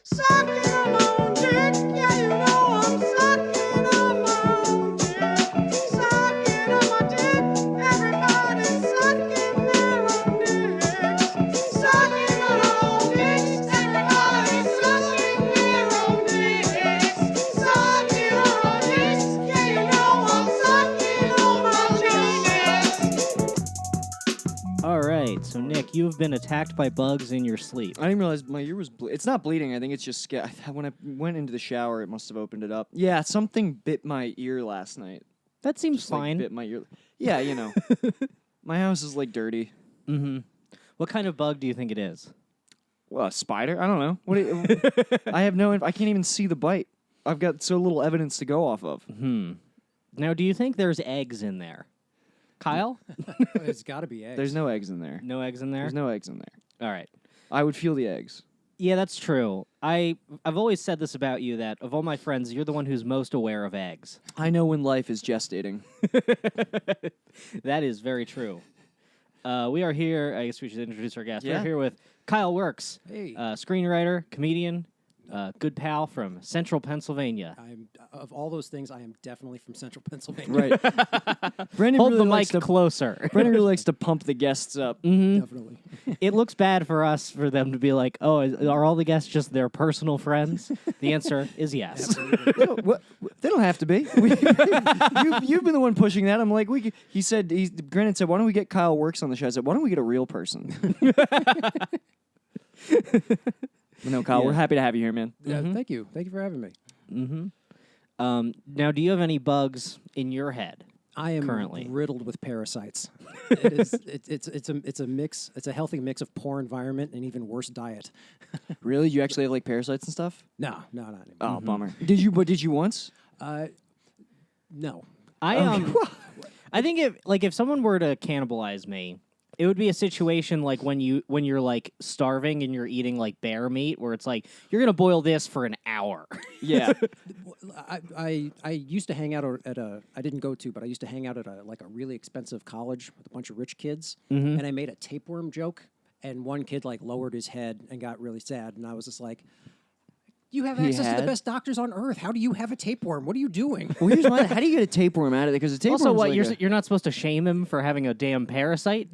Sucking on my own dick. Yeah, you know I'm sucking on my own dick. Sucking on my dick. Everybody's sucking their own dicks. Sucking on our own dicks. Everybody's sucking their own dicks. Sucking on our dicks. Yeah, you know I'm sucking on my dicks. All right, so Nick, you have been attacked by bugs in your sleep. I didn't realize my ear was it's not bleeding. I think it's just when I went into the shower, it must have opened it up. Yeah, something bit my ear last night. That seems Just, fine. Bit my ear. Yeah, you know. My house is dirty. Mm-hmm. What kind of bug do you think it is? Well, a spider? I don't know. What? I have no. I can't even see the bite. I've got so little evidence to go off of. Now, do you think there's eggs in there? Kyle? It's got to be eggs. There's no eggs in there. No eggs in there? There's no eggs in there. All right. I would feel the eggs. Yeah, that's true. I've always said this about you, that of all my friends, you're the one who's most aware of eggs. I know when life is gestating. That is very true. We are here. I guess we should introduce our guest. Yeah. We're here with Kyle Works, Hey. screenwriter, comedian, good pal from Central Pennsylvania. I'm of all those things. I am definitely from Central Pennsylvania. Right. Brendan Hold really the likes mic to, closer. Brendan really likes to pump the guests up. Definitely. It looks bad for us for them to be like, oh, are all the guests just their personal friends? The answer is yes. They don't have to be. You've been the one pushing that. I'm like, Brendan said, why don't we get Kyle Works on the show? I said, why don't we get a real person? No, Kyle, Yeah. we're happy to have you here, man. Yeah, thank you. Thank you for having me. Now, do you have any bugs in your head? I am Currently. riddled with parasites. It's a mix. It's a healthy mix of poor environment and even worse diet. Really? You actually have parasites and stuff? No, not anymore. Oh, bummer. Did you once? No. I think if someone were to cannibalize me, it would be a situation like when you're starving and you're eating bear meat, where it's like you're gonna boil this for an hour. Yeah. I used to hang out at a. I didn't go to, but I used to hang out at a really expensive college with a bunch of rich kids, and I made a tapeworm joke, and one kid lowered his head and got really sad, and I was just like, "You have access to the best doctors on earth. How do you have a tapeworm? What are you doing?" Well, here's mine. How do you get a tapeworm out of it? Because a tapeworm. Also, you're not supposed to shame him for having a damn parasite?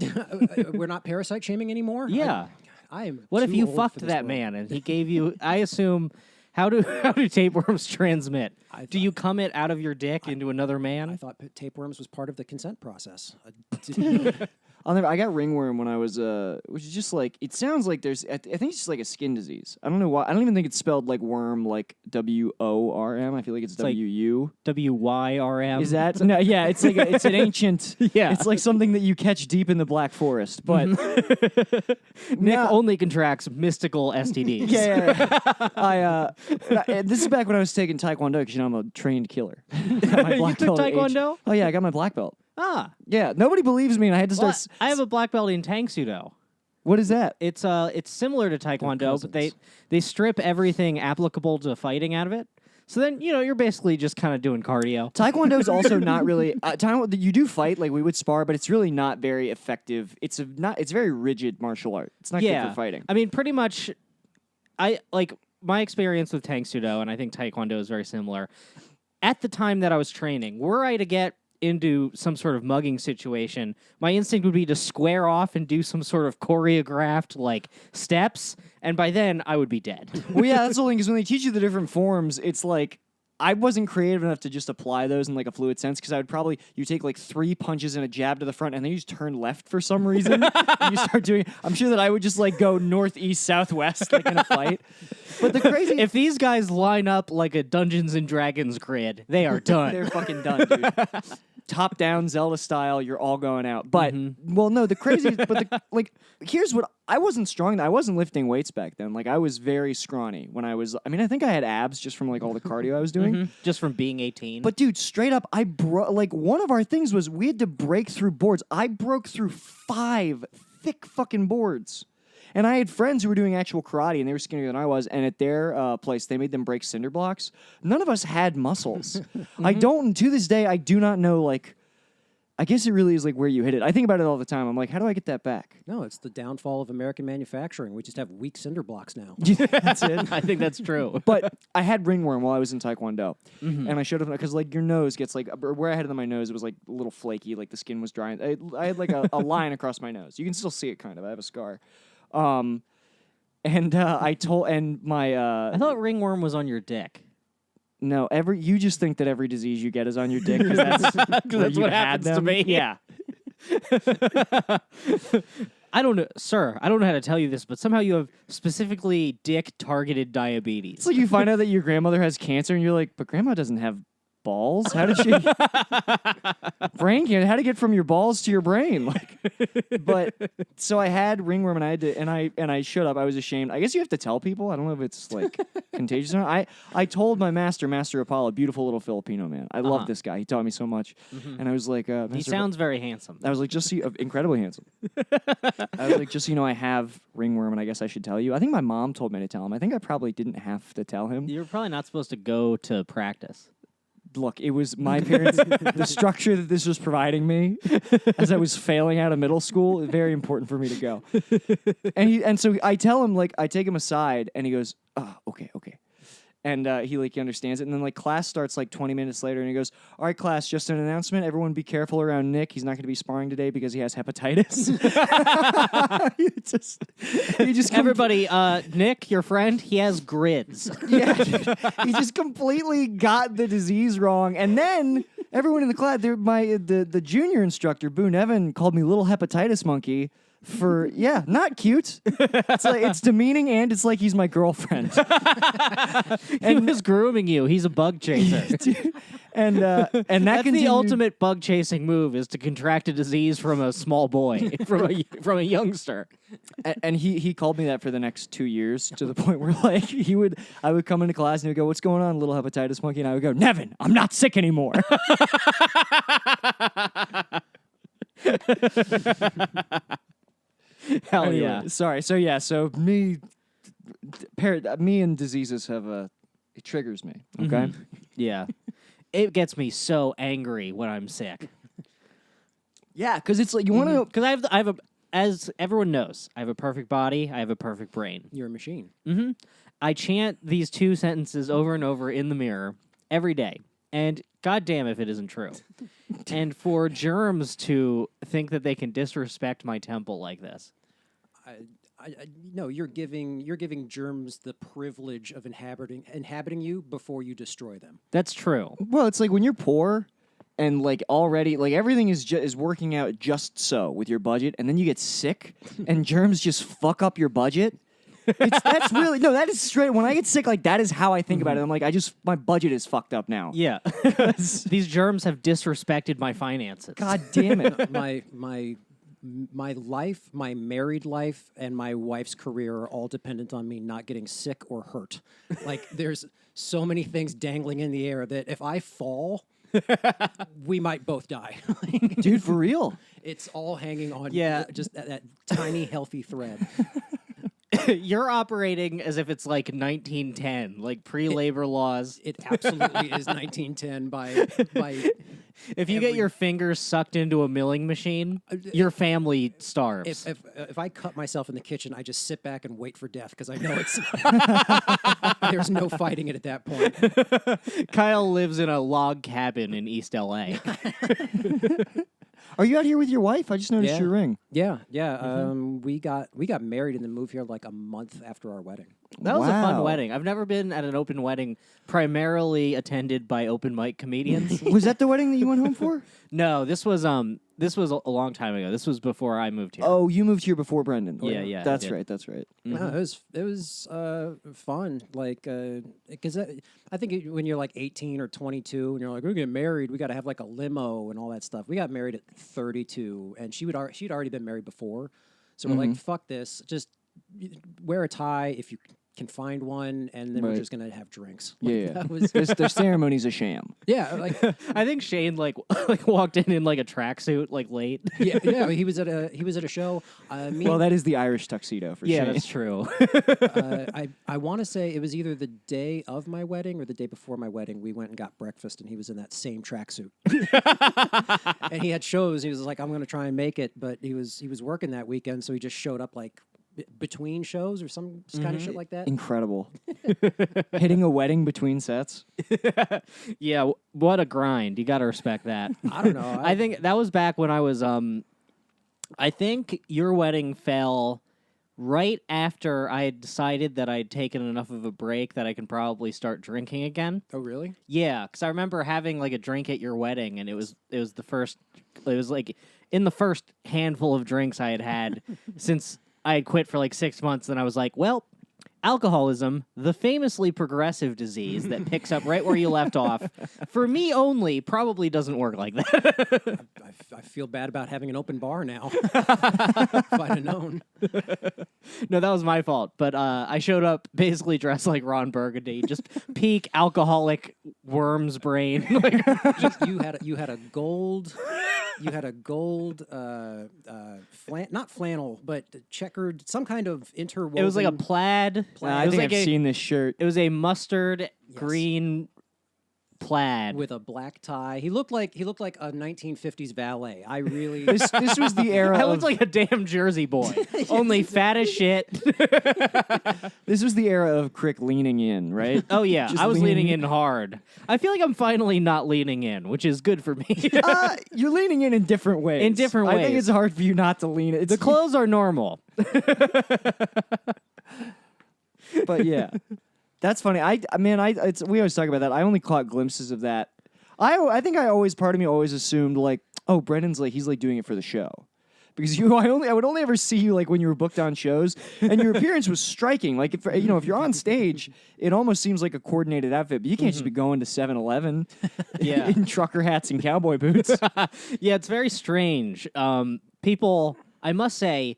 We're not parasite shaming anymore. Yeah. I am. What if too you old fucked for this that world. man and he gave you? I assume. How do tapeworms transmit? Do you come it out of your dick into another man? I thought tapeworms was part of the consent process. I got ringworm when I was which is just it sounds like there's I think it's just a skin disease. I don't know why. I don't even think it's spelled like worm WORM. I feel like it's WU. WYRM. Is that no? Yeah, it's it's an ancient. Yeah. It's like something that you catch deep in the Black Forest. But Nick only contracts mystical STDs. Yeah. This is back when I was taking Taekwondo because I'm a trained killer. Got my You black took belt at age- Taekwondo? Oh yeah, I got my black belt. Ah. Yeah, nobody believes me, and I had to Well, start. I have a black belt in Tang Sudo. What is that? It's similar to Taekwondo, but cousins. they strip everything applicable to fighting out of it. So then, you're basically just kind of doing cardio. Taekwondo is also not really. You do fight, we would spar, but it's really not very effective. It's very rigid martial art. It's not good for fighting. I mean, pretty much, my experience with Tang Sudo, and I think Taekwondo is very similar. At the time that I was training, were I to get into some sort of mugging situation, my instinct would be to square off and do some sort of choreographed steps, and by then I would be dead. Well, yeah, that's the thing, because when they teach you the different forms, it's I wasn't creative enough to just apply those in a fluid sense, because I would you take 3 punches and a jab to the front, and then you just turn left for some reason, and you start doing. I'm sure that I would just go northeast, southwest in a fight. But the crazy, If these guys line up like a Dungeons and Dragons grid, they are done. they're fucking done, dude. Top down Zelda style, you're all going out. But well, no, the crazy. But here's what I wasn't strong. I wasn't lifting weights back then. I was very scrawny when I was. I mean, I think I had abs just from all the cardio I was doing. Just from being 18. But dude, straight up, I broke. One of our things was we had to break through boards. I broke through 5 thick fucking boards. And I had friends who were doing actual karate, and they were skinnier than I was. And at their place, they made them break cinder blocks. None of us had muscles. I don't. To this day, I do not know. I guess it really is like where you hit it. I think about it all the time. I'm like, how do I get that back? No, it's the downfall of American manufacturing. We just have weak cinder blocks now. That's it. I think that's true. But I had ringworm while I was in Taekwondo, and I should have because like your nose gets like where I had it on my nose, it was like a little flaky, like the skin was dry. I had like a line across my nose. You can still see it kind of. I have a scar. I told my I thought ringworm was on your dick. no you just think that every disease you get is on your dick because that's That's what happens to me. Yeah. I don't know, sir. I don't know how to tell you this, but somehow you have specifically dick-targeted diabetes. It's like you find out that your grandmother has cancer, and you're like, but grandma doesn't have balls. How did she? Brain cancer. How to get from your balls to your brain? Like, but so I had ringworm, and I had to, and I shut up. I was ashamed. I guess you have to tell people. I don't know if it's like contagious or not. I told my Master Apollo, beautiful little Filipino man. I love this guy. He taught me so much, and I was like, he Master sounds very handsome. I was like, just so you, incredibly handsome. I was like, just so you know, I have ringworm, and I guess I should tell you. I think my mom told me to tell him. I think I probably didn't have to tell him. You're probably not supposed to go to practice. Look, it was my parents, the structure that this was providing me as I was failing out of middle school, very important for me to go. And so I tell him, like, I take him aside, and he goes, oh, okay. And he understands it. And then class starts 20 minutes later, and he goes, all right, class, just an announcement. Everyone be careful around Nick. He's not going to be sparring today because he has hepatitis. he just Everybody, Nick, your friend, he has grids. Yeah, he just completely got the disease wrong. And then everyone in the class, the junior instructor, Boone Evan, called me little hepatitis monkey. Not cute. It's demeaning, and it's like he's my girlfriend. He was grooming you. He's a bug chaser. and that That's continued. the ultimate bug chasing move: is to contract a disease from a small boy, from a youngster. And he called me that for the next 2 years, to the point where I would come into class and he would go, "What's going on, little hepatitis monkey?" And I would go, "Nevin, I'm not sick anymore." Hell Anyway, yeah. Sorry. So me and diseases have it triggers me. Okay. Yeah. It gets me so angry when I'm sick. Yeah, because it's like you want to. Because I have a, as everyone knows, I have a perfect body. I have a perfect brain. You're a machine. I chant these two sentences over and over in the mirror every day. And goddamn if it isn't true. And for germs to think that they can disrespect my temple like this. No, you're giving germs the privilege of inhabiting you before you destroy them. That's true. Well, it's like when you're poor and already everything is working out just so with your budget, and then you get sick and germs just fuck up your budget. That's really that is straight. When I get sick, that is how I think about it. I'm like, my budget is fucked up now. Yeah. These germs have disrespected my finances. God damn it. My life, my married life, and my wife's career are all dependent on me not getting sick or hurt. There's so many things dangling in the air that if I fall, we might both die. Dude, for real. It's all hanging on just that tiny, healthy thread. You're operating as if it's 1910, pre-labor laws. It absolutely is 1910 by If you get your fingers sucked into a milling machine, your family starves. If I cut myself in the kitchen, I just sit back and wait for death because I know it's there's no fighting it at that point. Kyle lives in a log cabin in East LA. Are you out here with your wife? I just noticed your ring. Yeah. We got married and then moved here a month after our wedding. That was a fun Wow. wedding. I've never been at an open wedding primarily attended by open mic comedians. Was that the wedding that you went home for? No, this was a long time ago. This was before I moved here. Oh, you moved here before Brendan. Yeah, I That's did. right. That's right. No, it was fun. Because I think when you're 18 or 22 and you're like, we're getting married, we got to have a limo and all that stuff. We got married at 32, and she'd already been married before, so we're like, fuck this, just wear a tie if you can find one, and then we're Right. just gonna have drinks. Yeah. That was, Their ceremony's a sham. yeah, like I think Shane like walked in like a tracksuit like late. yeah. He was at a show. Well, that is the Irish tuxedo for Yeah, Shane. that's true. I want to say it was either the day of my wedding or the day before my wedding. We went and got breakfast, and he was in that same tracksuit. And he had shows. He was like, "I'm going to try and make it," but he was working that weekend, so he just showed up like between shows or some kind of shit like that. Incredible. Hitting a wedding between sets. Yeah, what a grind. You got to respect that. I don't know. I think that was back when I was I think your wedding fell right after I had decided that I'd taken enough of a break that I can probably start drinking again. Oh, really? Yeah, because I remember having like a drink at your wedding, and it was like in the first handful of drinks I had had since I had quit for like 6 months. Then I was like, well, alcoholism, the famously progressive disease that picks up right where you left off, for me only, probably doesn't work like that. I feel bad about having an open bar now. If I'd have known. No, that was my fault. But I showed up basically dressed like Ron Burgundy, just peak alcoholic worm's brain. Like, You had a gold. You had a gold, not flannel, but checkered, some kind of interwoven. it was like a plaid. I It was think like I've seen this shirt. It was a mustard green plaid. with a black tie. He looked like a 1950s valet. I really. This was the era I of looked like a damn Jersey boy, only fat as shit. this was the era of Crick leaning in, right? Oh yeah, Just I was leaning leaning- in hard. I feel like I'm finally not leaning in, which is good for me. You're leaning in different ways. In different I think ways. it's hard for you not to lean. It's The clothes are normal. but yeah, that's funny. We always talk about that. I only caught glimpses of that. I think part of me always assumed like, oh, Brendan's like he's like doing it for the show. Because I would only ever see you like when you were booked on shows, and your appearance was striking. Like if you're on stage, it almost seems like a coordinated outfit. But you can't just be going to 7-Eleven, Yeah. in trucker hats and cowboy boots. Yeah, it's very strange. People, I must say,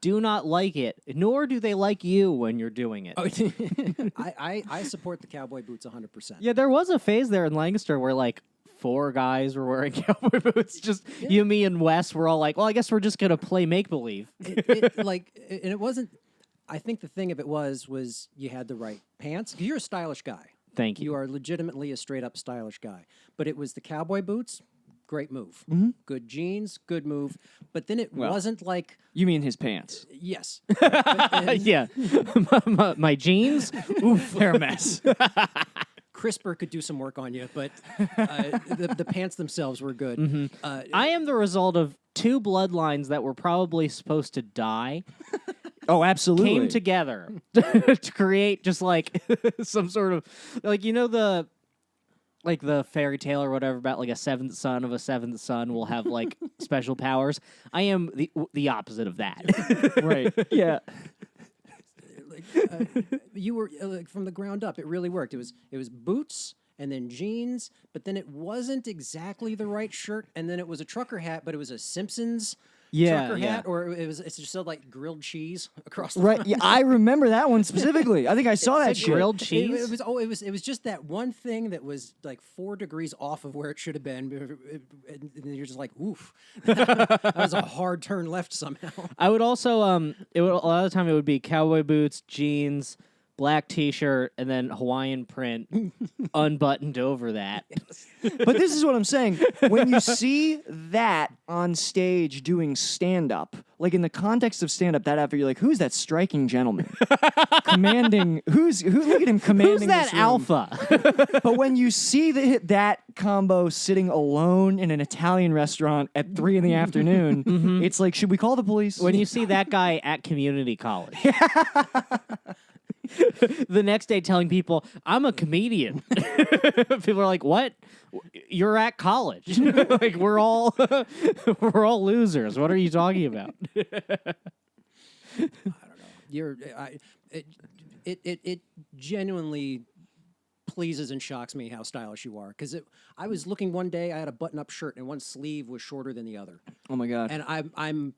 do not like it, nor do they like you when you're doing it. I support the cowboy boots 100%. Yeah, there was a phase there in Lancaster where like 4 guys were wearing cowboy boots. Just you, me, and Wes were all like, well, I guess we're just gonna play make believe. And it wasn't. I think the thing of it was you had the right pants. You're a stylish guy. Thank you. You are legitimately a straight up stylish guy. But it was the cowboy boots. Great move. Good jeans. Good move. But then it wasn't like You mean his pants? yes. Yeah, my jeans. Oof, they're a mess. CRISPR could do some work on you, but the pants themselves were good. I am the result of 2 bloodlines that were probably supposed to die Oh, absolutely. came together to create just like some sort of like the fairy tale or whatever about like a 7th son of a 7th son will have like special powers. I am the opposite of that. Right. Yeah. You were like from the ground up. It really worked. It was boots and then jeans, but then it wasn't exactly the right shirt, and then it was a trucker hat, but it was a Simpsons trucker hat, or it's just so like grilled cheese across the Right. front. Yeah, I remember that one specifically. I think I saw that shit. grilled cheese. It was just that one thing that was like 4 degrees off of where it should have been, and you're just like, oof, that was a hard turn left somehow. I would also a lot of the time it would be cowboy boots, jeans, black T-shirt, and then Hawaiian print unbuttoned over that. But this is what I'm saying. When you see that on stage doing stand-up, like in the context of stand-up, that outfit, you're like, who's that striking gentleman? Commanding, look at him commanding Who's that this room. alpha? But when you see that combo sitting alone in an Italian restaurant at 3 in the afternoon, it's like, should we call the police? When you see that guy at community college. The next day telling people, I'm a comedian. People are like, what? You're at college. Like we're all losers. What are you talking about? It genuinely pleases and shocks me how stylish you are. Because I was looking one day, I had a button-up shirt and one sleeve was shorter than the other, Oh my God. and I'm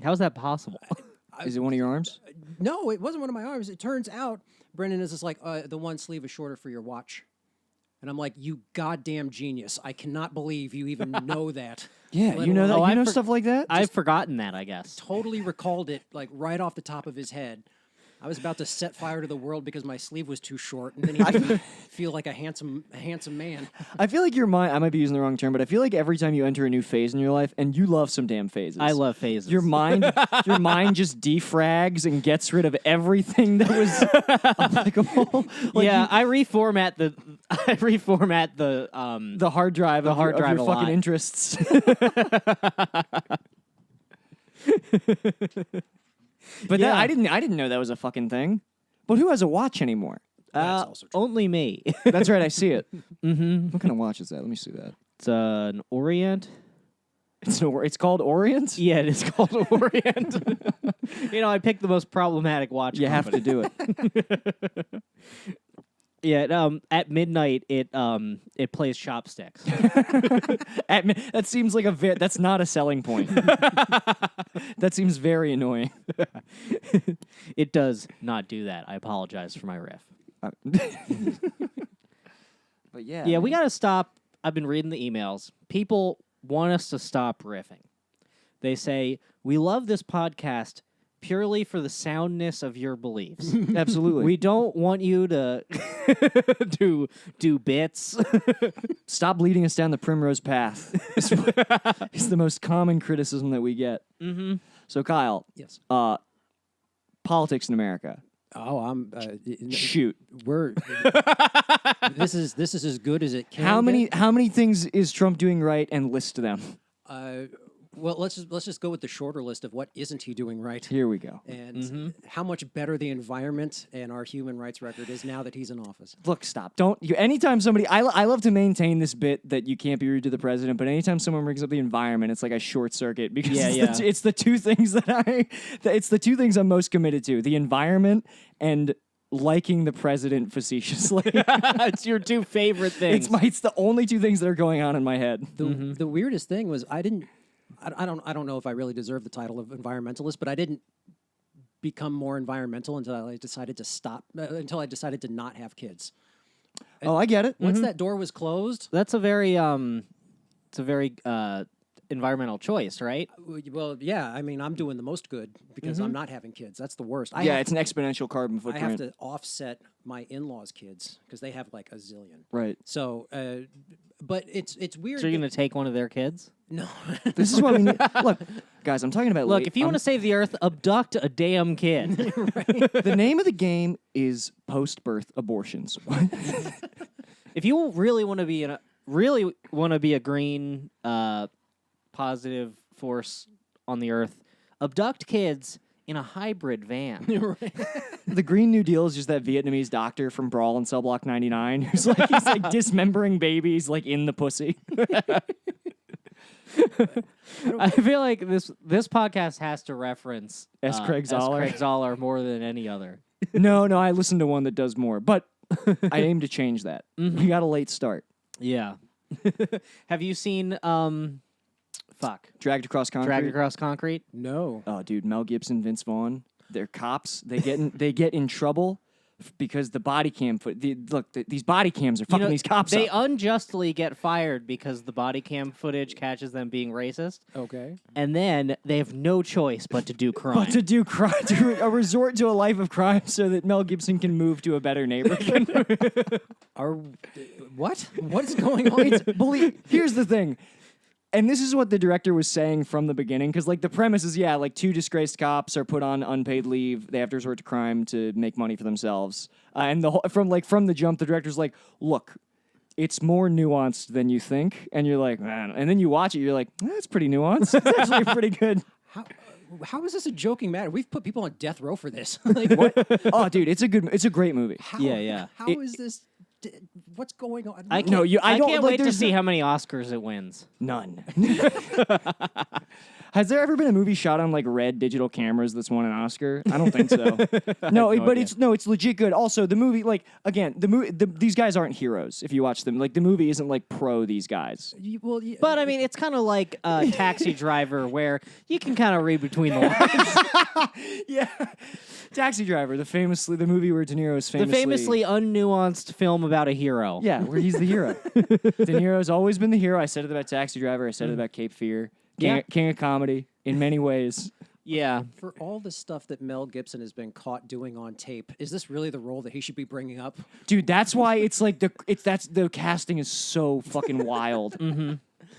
How is that possible? Is it one of your arms? no, it wasn't one of my arms. It turns out Brendan is just like, the one sleeve is shorter for your watch. And I'm like, you goddamn genius. I cannot believe you even know that. Yeah, Let you know that. alone- You know stuff like that. I've forgotten that, I guess. Totally recalled it, like, right off the top of his head. I was about to set fire to the world because my sleeve was too short, and then he made me feel like a handsome man. I feel like your mind. I might be using the wrong term, but I feel like every time you enter a new phase in your life, and you love some damn phases. I love phases. Your mind just defrags and gets rid of everything that was applicable. Like yeah, you- I reformat the hard drive, The of hard your, drive of a your fucking lot. interests. But Yeah. I didn't know that was a fucking thing. But who has a watch anymore? That's also true. only me. That's right, I see it. Mm-hmm. What kind of watch is that? Let me see that. It's an Orient. It's called Orient. Yeah, it is called Orient. I picked the most problematic watch. You have to company. do it. Yeah, at midnight it plays chopsticks. That seems like that's not a selling point. That seems very annoying. It does not do that. I apologize for my riff. But yeah. Yeah, we got to stop. I've been reading the emails. People want us to stop riffing. They say, "We love this podcast purely for the soundness of your beliefs. Absolutely. We don't want you to do bits." Stop leading us down the primrose path. It's the most common criticism that we get. Mm-hmm. So Kyle, Yes. politics in America. Oh, I'm. Shoot. We're. This is as good as it can. How get. many things is Trump doing right, and list them? Well, let's just go with the shorter list of what isn't he doing right, Here we go. and how much better the environment and our human rights record is now that he's in office. Look, stop. Don't you? Anytime somebody, I love to maintain this bit that you can't be rude to the president, but anytime someone brings up the environment, it's like a short circuit because it's the two things it's the two things I'm most committed to: the environment and liking the president facetiously. It's your two favorite things. It's the only two things that are going on in my head. The weirdest thing was I don't know if I really deserve the title of environmentalist, but I didn't become more environmental until I decided to stop. Until I decided to not have kids. Oh, I get it. Once that door was closed, That's a very environmental choice, right? well, yeah. I mean, I'm doing the most good because I'm not having kids. That's the worst. I Yeah, have it's an exponential carbon I footprint. have to offset my in-laws' kids because they have like a zillion. Right. So, but it's weird. So you're going to take one of their kids? no. This is what we need. Look, guys, I'm talking about. Look, if you want to save the earth, abduct a damn kid. the name of the game is post-birth abortions. If you really want to be a green positive force on the earth, abduct kids in a hybrid van. The Green New Deal is just that Vietnamese doctor from Brawl in Cell Block 99 he's like dismembering babies like in the pussy. I feel like this podcast has to reference S. Craig Zoller. Craig Zoller more than any other. No, I listened to one that does more, but I aim to change that. We got a late start. Yeah. Have you seen Dragged Across Concrete. Dragged Across Concrete? No. Oh, dude, Mel Gibson, Vince Vaughn, they're cops. They get in trouble because the body cam these body cams are fucking these cops They up. unjustly get fired because the body cam footage catches them being racist, Okay. and then they have no choice but to do crime. But to do crime, to a resort to a life of crime, so that Mel Gibson can move to a better neighborhood. What? What is going on? Here's the thing. And this is what the director was saying from the beginning, because like the premise is, two disgraced cops are put on unpaid leave. They have to resort to crime to make money for themselves. And from the jump, the director's like, look, it's more nuanced than you think. And you're like, man. And then you watch it, you're like, that's pretty nuanced. It's actually pretty good. How is this a joking matter? We've put people on death row for this. Like, What? Oh, dude, it's a great movie. Yeah. How is this? What's going on? I No, can't, I don't- can't like, wait to there's see how many Oscars it wins. None. Has there ever been a movie shot on like red digital cameras that's won an Oscar? I don't think so. No, but it's legit good. Also, the movie, like again, these guys aren't heroes. If you watch them, like the movie isn't like pro these guys. But I mean, it's kind of like Taxi Driver, where you can kind of read between the lines. Yeah, Taxi Driver, the movie where De Niro is The famously unnuanced film about a hero. Yeah, where he's the hero. De Niro's always been the hero. I said it about Taxi Driver. I said it about Cape Fear. King of comedy in many ways. Yeah. For all the stuff that Mel Gibson has been caught doing on tape, is this really the role that he should be bringing up? Dude, that's why it's like the casting is so fucking wild.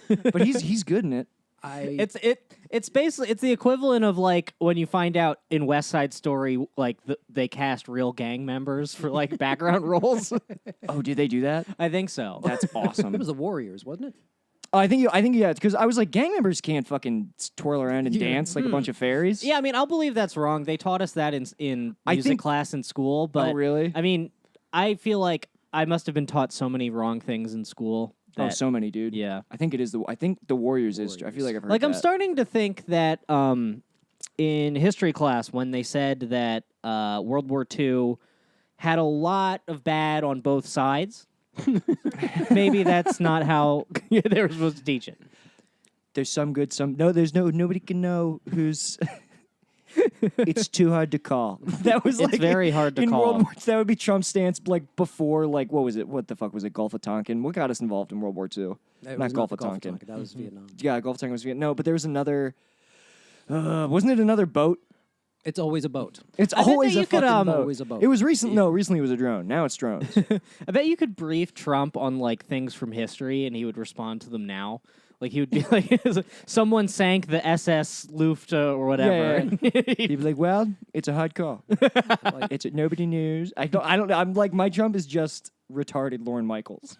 But he's good in it. It's basically it's the equivalent of like when you find out in West Side Story like they cast real gang members for like background roles. Oh, did they do that? I think so. That's awesome. It was the Warriors, wasn't it? Oh, I think yeah, because I was like, gang members can't fucking twirl around and dance like a bunch of fairies. Yeah, I mean, I'll believe that's wrong. They taught us that in music class in school, but oh, really? I mean, I feel like I must have been taught so many wrong things in school. That, so many, dude. Yeah. I think the Warriors is. I feel like I've heard like that. I'm starting to think that in history class when they said that World War II had a lot of bad on both sides. Maybe that's not how they were supposed to teach it. There's some good, some no. There's nobody can know who's. It's too hard to call. That was it's like very hard to in call. World War. That would be Trump's stance, like before, like what was it? What the fuck was it? Gulf of Tonkin. What got us involved in World War II? Not Gulf of Tonkin. That was Vietnam. Yeah, Gulf of Tonkin was Vietnam. No, but there was another. Wasn't it another boat? It's always a boat. It's bet always that a you could, fucking boat. Always a boat. It was recent. No, recently it was a drone. Now it's drones. I bet you could brief Trump on like things from history, and he would respond to them now. Like he would be like, "Someone sank the SS Luft or whatever." He'd be like, "Well, it's a hard call. It's nobody knows. I don't know. I'm like, my Trump is just retarded Lorne Michaels.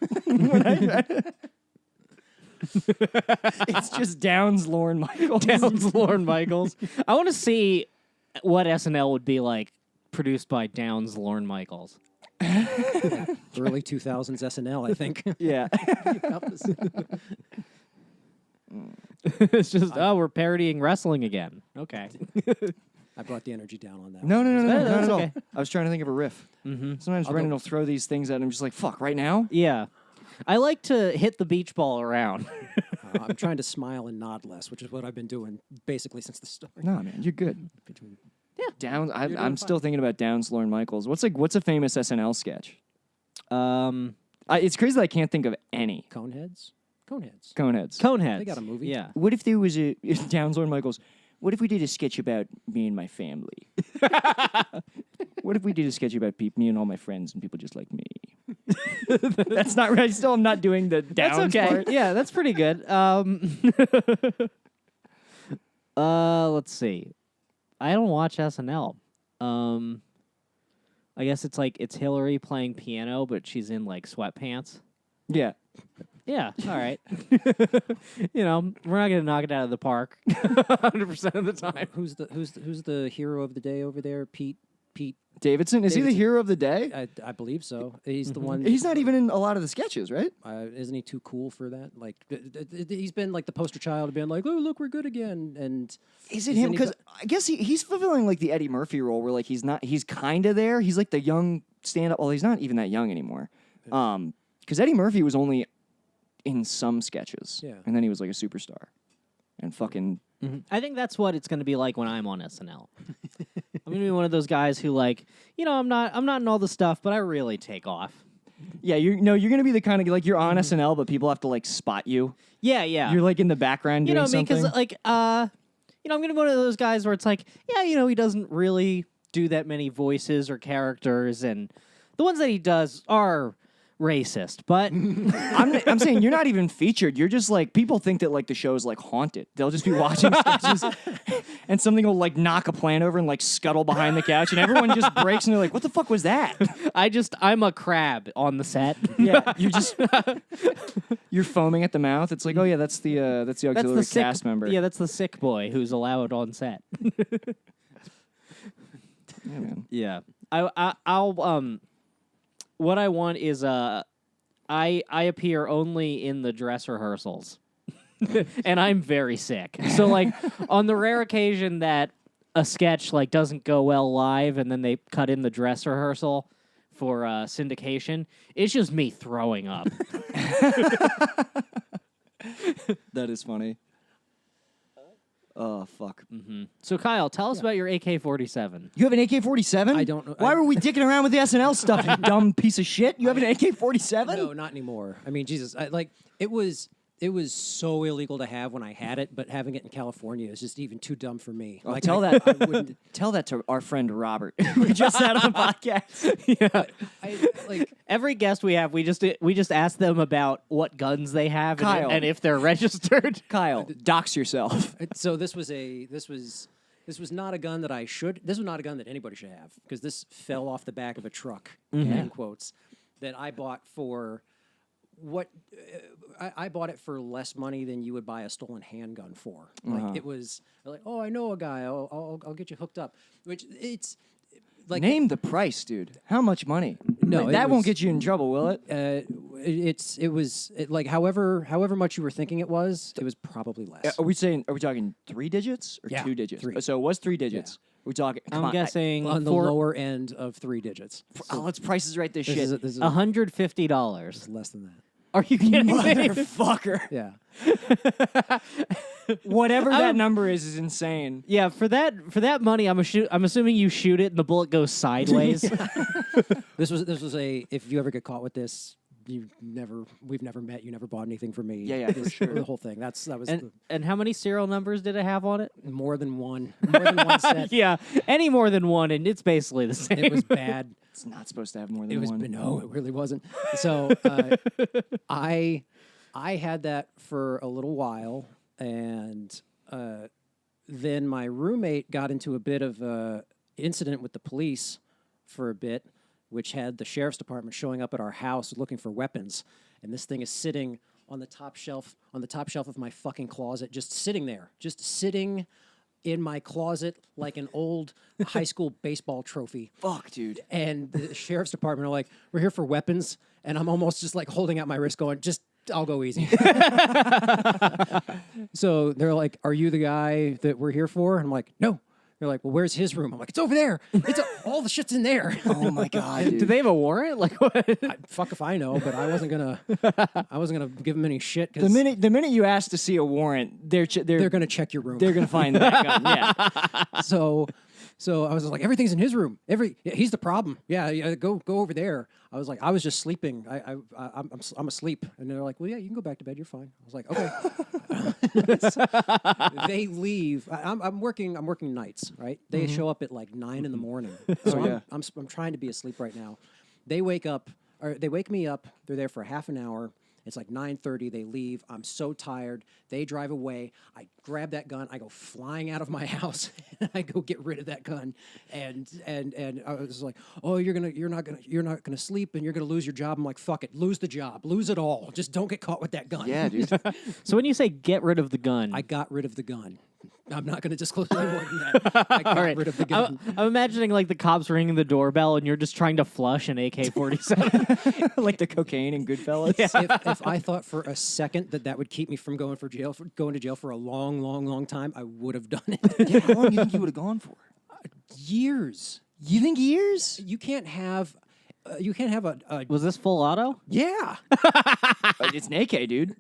It's just Downs Lorne Michaels. Downs Lorne Michaels. I want to see what SNL would be like produced by Downs Lorne Michaels. Early 2000s SNL, I think. Yeah. It's just we're parodying wrestling again. Okay. I brought the energy down on that. No, not That's at all. okay. I was trying to think of a riff. Mm-hmm. Sometimes Brendan will throw these things at him, just like, fuck, right now? Yeah. I like to hit the beach ball around. I'm trying to smile and nod less, which is what I've been doing basically since the start. No, man, you're good. Yeah. Downs. I'm still thinking about Downs Lorne Michaels. What's a famous SNL sketch? It's crazy that I can't think of any. Coneheads? Coneheads. Coneheads. They got a movie. Yeah. What if there was a Downs Lorne Michaels? What if we did a sketch about me and my family? What if we did a sketch about me and all my friends and people just like me? That's not right. Still, I'm not doing the Downs That's okay. part. Yeah, that's pretty good. Let's see. I don't watch SNL. I guess it's Hillary playing piano, but she's in like sweatpants. Yeah. Yeah, all right. We're not gonna knock it out of the park 100% of the time. Who's the hero of the day over there? Pete Davidson? Is he the hero of the day? I believe so. He's the one. He's not even in a lot of the sketches, right? Isn't he too cool for that? Like, he's been like the poster child of being like, "Oh, look, we're good again." And is it him? Because I guess he's fulfilling like the Eddie Murphy role, where like he's kind of there. He's like the young stand-up. Well, he's not even that young anymore. Because Eddie Murphy was only in some sketches, and then he was like a superstar, and fucking. Mm-hmm. I think that's what it's going to be like when I'm on SNL. I'm going to be one of those guys who like, I'm not in all the stuff, but I really take off. Yeah, you're going to be the kind of like you're on SNL, but people have to like spot you. Yeah, yeah. You're like in the background doing something. Because like, I'm going to be one of those guys where it's like, he doesn't really do that many voices or characters, and the ones that he does are racist, but I'm saying you're not even featured. You're just like, people think that like the show is like haunted. They'll just be watching sketches and something will like knock a plant over and like scuttle behind the couch and everyone just breaks and they're like, what the fuck was that? I'm a crab on the set. Yeah, you're foaming at the mouth. It's like, oh yeah, that's the auxiliary cast member. Yeah, that's the sick boy who's allowed on set. Yeah, man. Yeah. I'll what I want is I appear only in the dress rehearsals. and I'm very sick. So like on the rare occasion that a sketch like doesn't go well live and then they cut in the dress rehearsal for syndication, it's just me throwing up. That is funny. Oh, fuck. So Kyle, tell us about your AK-47. You have an AK-47? I don't know. Why were we dicking around with the SNL stuff, you dumb piece of shit? You have an AK-47? No, not anymore. I mean, Jesus, it was so illegal to have when I had it, but having it in California is just even too dumb for me. Well, Like, tell I that wouldn't. tell that to our friend Robert. We just had on the podcast. Yeah. Like, Every guest we have, we just ask them about what guns they have Kyle. and if they're registered. Kyle, dox yourself. so this was not a gun that I should. This was not a gun that anybody should have because this fell off the back of a truck. End quotes. That I bought for what I bought it for less money than you would buy a stolen handgun for. Like it was like, oh, I know a guy. I'll get you hooked up. Which it's like Name the price, dude. How much money? No, it that won't was- get you in trouble, will it? it was like however much you were thinking it was probably less. Are we talking 3 digits or Yeah, 2 digits? 3. So it was 3 digits. We're talking. Come I'm on, guessing On the for lower end of 3 digits. let's prices right this This shit. is, this is $150. less than that. Are you kidding me? Motherfucker. Yeah. Whatever that number is insane. Yeah, for that money, I'm assuming you shoot it and the bullet goes sideways. This was a if you ever get caught with this, we've never met, you never bought anything from me. Yeah, for sure. The whole thing. That was And how many serial numbers did it have on it? more than one set. Yeah, any more than one, and it's basically the same. It was bad. It's not supposed to have more than It was one. no, it really wasn't. So I had that for a little while, and then my roommate got into a bit of a incident with the police for a bit, which had the sheriff's department showing up at our house looking for weapons, and this thing is sitting on the top shelf of my fucking closet, just sitting in my closet like an old high school baseball trophy. Fuck, dude. And the sheriff's department are like, we're here for weapons. And I'm almost just like holding out my wrist going, I'll go easy. So they're like, are you the guy that we're here for? And I'm like, no. They're like, well, where's his room? I'm like, it's over there. All the shit's in there. Oh my god, dude. Do they have a warrant? Like what? Fuck if I know, but I wasn't gonna give them any shit The because minute you ask to see a warrant, they're gonna check your room. they're gonna find that gun. Yeah. So I was like, everything's in his room. He's the problem. Yeah, go over there. I was like, I was just sleeping. I'm asleep, and they're like, well, yeah, you can go back to bed. You're fine. I was like, okay. They leave. I'm working nights, right? They show up at like 9 in the morning. So yeah. I'm trying to be asleep right now. They wake me up. They're there for half an hour. It's like 9:30. They leave. I'm so tired. They drive away. I grab that gun. I go flying out of my house. And I go get rid of that gun. And I was like, oh, you're not gonna sleep, and you're gonna lose your job. I'm like, fuck it, lose the job, lose it all. Just don't get caught with that gun. Yeah, dude. So when you say get rid of the gun, I got rid of the gun. I'm not going to disclose any more than that. I got rid of the gun. I'm imagining like the cops ringing the doorbell and you're just trying to flush an AK-47. Like the cocaine in Goodfellas. If I thought for a second that would keep me from going to jail for a long time, I would have done it. Yeah, how long do you think you would have gone for? Years. You think years? You can't have a Was this full auto? yeah. It's an AK, dude.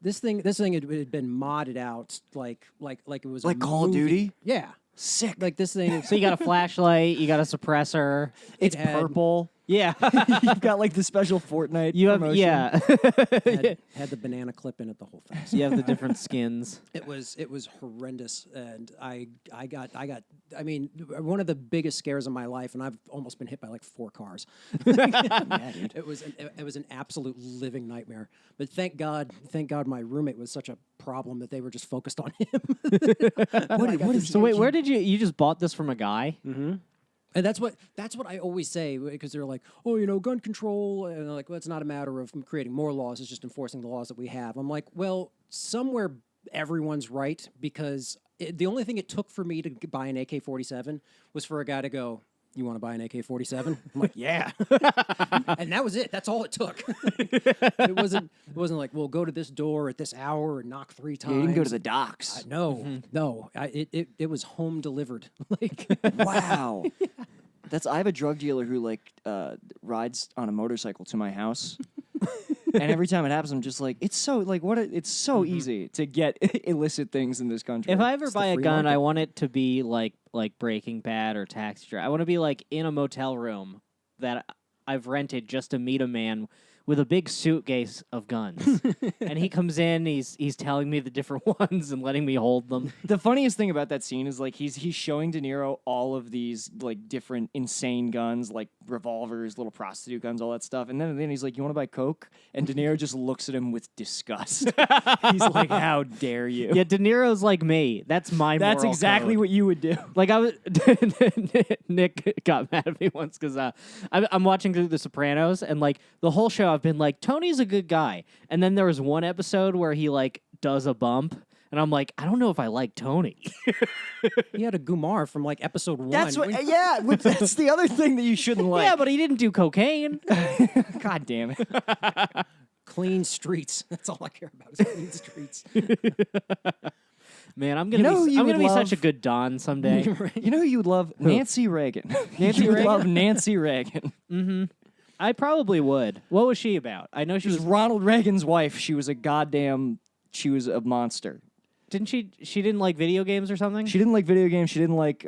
This thing had been modded out like it was Like a Call of movie. Duty? Yeah. Sick. Like this thing. So you got a flashlight, you got a suppressor. It's had- purple. Yeah. You've got like the special Fortnite You have promotion. yeah. had the banana clip in it the whole thing. You have the different skins. It was horrendous, and I mean, one of the biggest scares of my life, and I've almost been hit by like 4 cars. Yeah, dude. It was an absolute living nightmare. But thank God my roommate was such a problem that they were just focused on him. What is So wait, where did you just bought this from a guy? And that's what I always say, because they're like, oh, gun control, and they're like, well, it's not a matter of creating more laws; it's just enforcing the laws that we have. I'm like, well, somewhere everyone's right, because the only thing it took for me to buy an AK-47 was for a guy to go, you want to buy an AK-47? I'm like, yeah. And that was it. That's all it took. It wasn't like, we'll go to this door at this hour and knock 3 times. You didn't go to the docks. No. It was home delivered. Like, Wow. I have a drug dealer who like rides on a motorcycle to my house. And every time it happens, I'm just like, it's so like it's so easy to get illicit things in this country. If I ever buy a free gun, market. I want it to be like Breaking Bad or Taxi Driver. I want to be like in a motel room that I've rented just to meet a man with a big suitcase of guns. And he comes in, he's telling me the different ones and letting me hold them. The funniest thing about that scene is like he's showing De Niro all of these like different insane guns, like revolvers, little prostitute guns, all that stuff. And then he's like, "You want to buy coke?" And De Niro just looks at him with disgust. He's like, "How dare you?" Yeah, De Niro's like me. That's my That's moral exactly code. what you would do. Like I was, Nick got mad at me once because I'm watching through The Sopranos, and like the whole show I've been like, Tony's a good guy, and then there was one episode where he like does a bump, and I'm like, I don't know if I like Tony. he had a Gumar from like episode 1. That's what. Yeah, that's the other thing that you shouldn't like. Yeah, but he didn't do cocaine. God damn it. Clean streets. That's all I care about is clean streets. Man, I'm gonna You know who be you I'm gonna would be love? such a good Don someday. You know who you would love? Nancy Reagan. Nancy you would Reagan? love Nancy Reagan. I probably would. What was she about? I know she She was was. Ronald Reagan's wife. She was she was a monster. Didn't she? She didn't like video games or something. She didn't like video games. She didn't like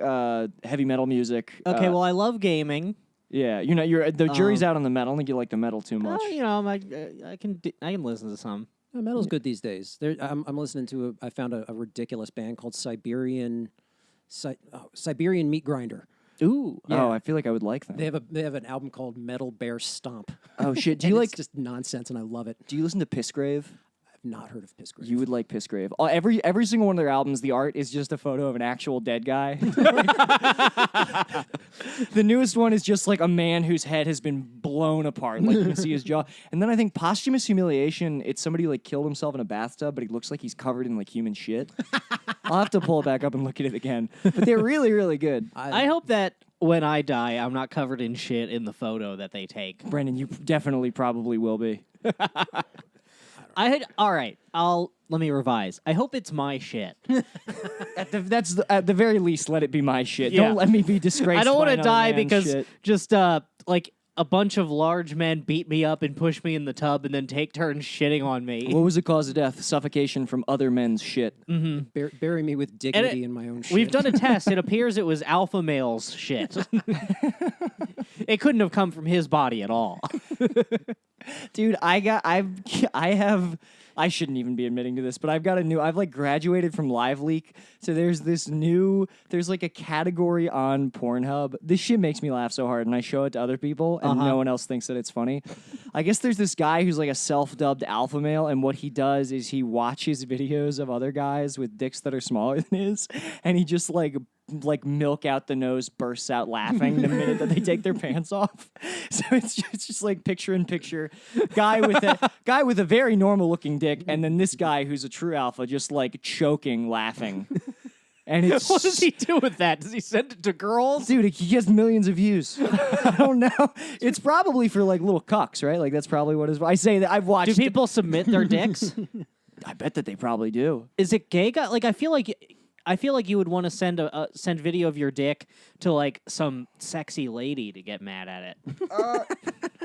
heavy metal music. Okay, well, I love gaming. yeah, the jury's out on the metal. I don't think you like the metal too much. You know, I can listen to some. Metal's good these days. I'm listening to I found a ridiculous band called Siberian Meat Grinder. Ooh, Yeah. Oh, I feel like I would like them. They have an album called Metal Bear Stomp. Oh shit! Do And you it's like? just nonsense, and I love it. Do you listen to Pissgrave? I've not heard of Pissgrave. You would like Pissgrave. Every single one of their albums, the art is just a photo of an actual dead guy. The newest one is just like a man whose head has been blown apart, like you can see his jaw. And then I think Posthumous Humiliation, it's somebody like killed himself in a bathtub, but he looks like he's covered in like human shit. I'll have to pull it back up and look at it again. But they're really, really good. I hope that when I die, I'm not covered in shit in the photo that they take. Brendan, you definitely probably will be. All right. Let me revise. I hope it's my shit. At the very least, let it be my shit. Yeah. Don't let me be disgraced. I don't want want to die because just like a bunch of large men beat me up and push me in the tub and then take turns shitting on me. What was the cause of death? Suffocation from other men's shit. bury me with dignity in my own shit. We've done a test. It appears it was alpha male's shit. It couldn't have come from his body at all. Dude, I shouldn't even be admitting to this, but I've like graduated from Live Leak. So there's like a category on Pornhub. This shit makes me laugh so hard, and I show it to other people, and no one else thinks that it's funny. I guess there's this guy who's like a self-dubbed alpha male, and what he does is he watches videos of other guys with dicks that are smaller than his, and he just like milk out the nose, bursts out laughing the minute that they take their pants off. So it's just like picture in picture, guy with a very normal looking dick, and then this guy who's a true alpha just like choking, laughing. And it's What does he do with that? Does he send it to girls? dude, he gets millions of views. I don't know. It's probably for like little cucks, right? Like that's probably what is. I say that I've watched. Do people submit their dicks? I bet that they probably do. Is it gay guy? Like I feel like you would want to send video of your dick to like some sexy lady to get mad at it.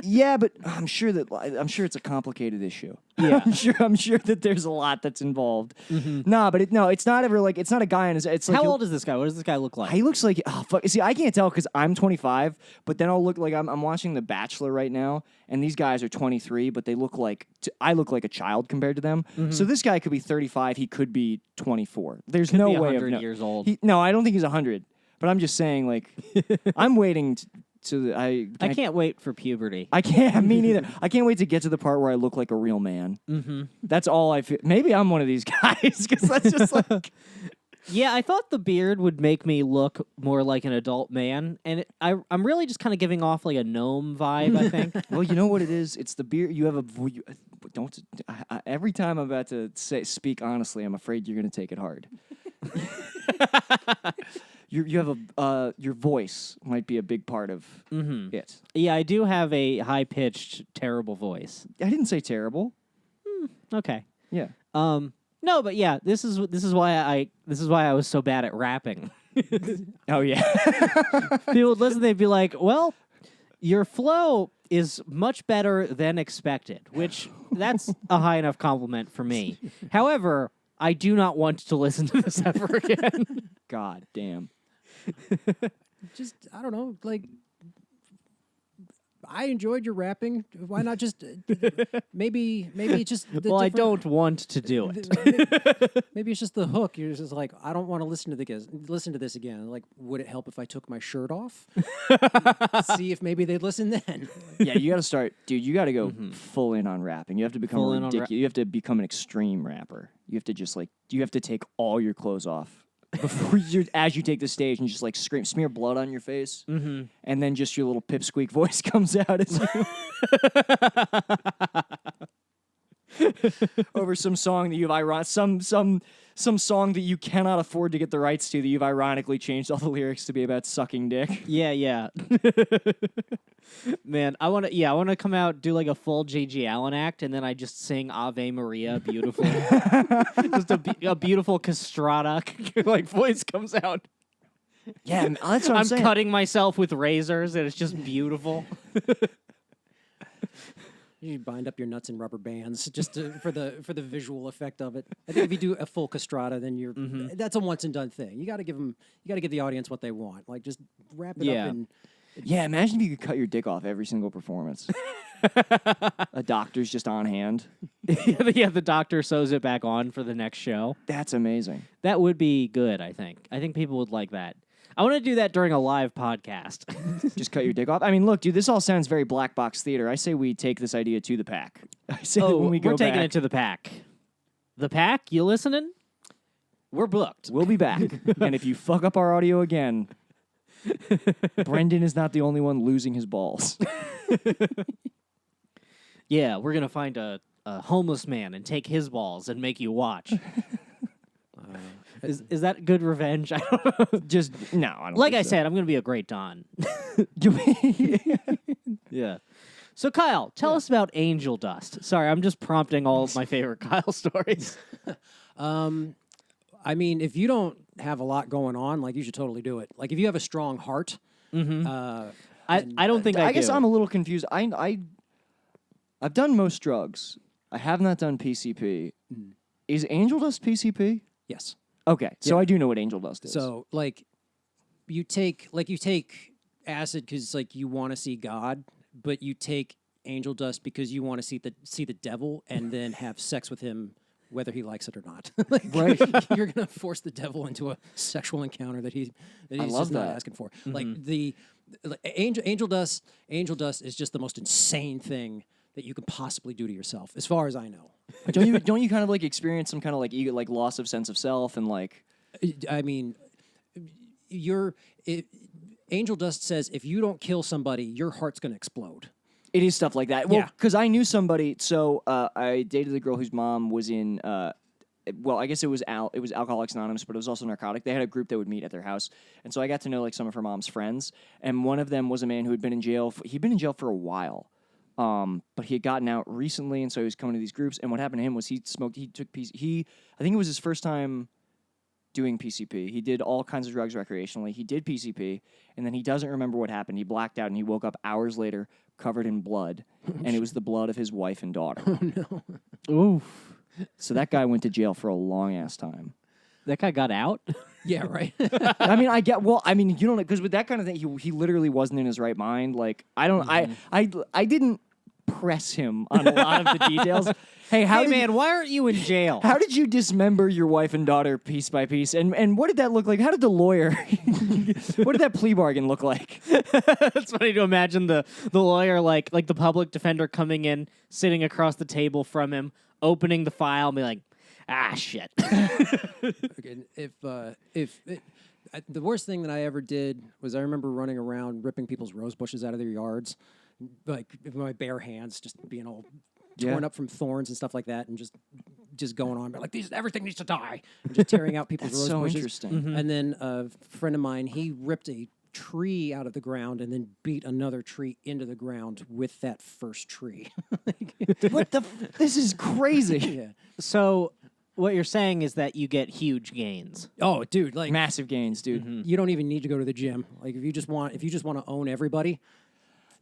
Yeah, but I'm sure it's a complicated issue. Yeah. I'm sure that there's a lot that's involved. Nah, but it's not ever like it's not a guy on his. It's like How old is this guy? What does this guy look like? He looks like fuck. See, I can't tell because I'm 25, but then I'll look like I'm watching The Bachelor right now, and these guys are 23, but they look like I look like a child compared to them. So this guy could be 35. He could be 24. There's Could no be way of 100 years old. No, I don't think he's 100. But I'm just saying, like, I'm waiting I can't wait for puberty. I can't. Me neither. I can't wait to get to the part where I look like a real man. That's all I feel. Maybe I'm one of these guys because that's just like. Yeah, I thought the beard would make me look more like an adult man, and I'm really just kind of giving off like a gnome vibe, I think. Well, you know what it is? It's the beard. You have every time I'm about to speak honestly, I'm afraid you're going to take it hard. You have your voice might be a big part of it. Yeah, I do have a high-pitched, terrible voice. I didn't say terrible. Okay. Yeah. No, but yeah, this is why I was so bad at rapping. Oh yeah. People would listen, they'd be like, "Well, your flow is much better than expected," which that's a high enough compliment for me. However, I do not want to listen to this ever again. God damn. Just I don't know, like I enjoyed your rapping. Why not just maybe it's just the Well, I different- don't want to do it. Maybe it's just the hook. You're just like, I don't want to listen to this again. Like, would it help if I took my shirt off? See if maybe they'd listen then. Yeah, you got to start, dude. You got to go full in on rapping. You have to become Full in on ridiculous. You have to become an extreme rapper. You have to just you have to take all your clothes off before as you take the stage and just like scream, smear blood on your face, and then just your little pipsqueak voice comes out as you over some song that you've some song that you cannot afford to get the rights to that you've ironically changed all the lyrics to be about sucking dick. Yeah. Man, I want to come out, do like a full J.G. Allen act, and then I just sing Ave Maria beautifully. Just a beautiful castrata like voice comes out. Yeah, that's what I'm saying. cutting myself with razors, and it's just beautiful. You bind up your nuts in rubber bands just for the visual effect of it. I think if you do a full castrata, then that's a once and done thing. You got to give the audience what they want. Like just wrap it up in. Yeah, imagine if you could cut your dick off every single performance. A doctor's just on hand. Yeah, the doctor sews it back on for the next show. That's amazing. That would be good, I think. I think people would like that. I want to do that during a live podcast. Just cut your dick off. I mean, look, dude, this all sounds very black box theater. I say we take this idea to the pack. I say that when we go we're taking back, it to the pack. The pack, you listening? We're booked. we'll be back. And if you fuck up our audio again, Brendan is not the only one losing his balls. Yeah, we're going to find a homeless man and take his balls and make you watch. Is that good revenge? I don't know. Just, no, I don't Like think I so. said, I'm going to be a great Don. Yeah. So, Kyle, tell us about angel dust. Sorry, I'm just prompting all of my favorite Kyle stories. I mean, if you don't have a lot going on, like you should totally do it. Like if you have a strong heart. I don't think I guess do. I'm a little confused. I've done most drugs. I have not done PCP. Is angel dust PCP? Yes. Okay, so I do know what angel dust is. So like you take acid because like you want to see God, but you take angel dust because you want to see the devil and then have sex with him whether he likes it or not. Like, Right. You're gonna force the devil into a sexual encounter that he's love just not that. asking for. Like angel dust is just the most insane thing that you could possibly do to yourself, as far as I know. don't you kind of like experience some kind of like ego, like loss of sense of self and like I mean, angel dust says if you don't kill somebody, your heart's going to explode. it is stuff like that. Well, Yeah. because I knew somebody. So I dated a girl whose mom was in. Well, I guess it was Alcoholics Anonymous, but it was also narcotic. They had a group that would meet at their house, and so I got to know like some of her mom's friends. And one of them was a man who had been in jail. He'd been in jail for a while, but he had gotten out recently, and so he was coming to these groups. And what happened to him was he smoked. He took I think it was his first time doing PCP. He did all kinds of drugs recreationally. He did PCP, and then he doesn't remember what happened. He blacked out, and he woke up hours later covered in blood, and it was the blood of his wife and daughter. Oof. So that guy went to jail for a long ass time. That guy got out? Yeah, right. I mean, you don't know, because with that kind of thing, he literally wasn't in his right mind. Like, I don't, I didn't press him on a lot of the details. Hey, Why aren't you in jail? how did you dismember your wife and daughter piece by piece? And what did that look like? How did the lawyer, what did that plea bargain look like? It's funny to imagine the lawyer, like the public defender coming in, sitting across the table from him, opening the file, and be like, ah, shit. Okay, the worst thing that I ever did was I remember running around ripping people's rose bushes out of their yards, like with my bare hands, just being all torn up from thorns and stuff like that, and just just going on, like everything needs to die, and just tearing out people's That's rose so bushes. interesting. And then a friend of mine, he ripped a tree out of the ground and then beat another tree into the ground with that first tree. What the? This is crazy. Yeah. So what you're saying is that you get huge gains. Oh, dude, like Massive gains, dude. you don't even need to go to the gym. Like if you just want to own everybody,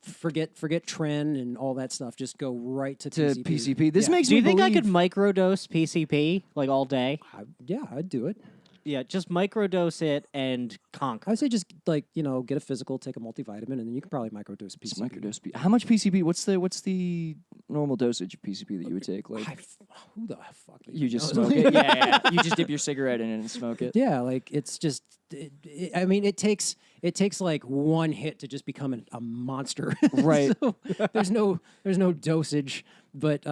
forget trend and all that stuff. Just go right to PCP. PCP. This Yeah. makes Do me you think I believe- could microdose PCP like all day? Yeah, I'd do it. Yeah, just microdose it and conquer. I would say just like get a physical, take a multivitamin, and then you can probably microdose Just PCP. microdose. How much PCP? What's the normal dosage of PCP that you would take? Like Who the fuck? you just knows? smoke it. Yeah. You just dip your cigarette in it and smoke it. Yeah, like it's just. I mean, it takes like one hit to just become a monster. Right. So there's no dosage, but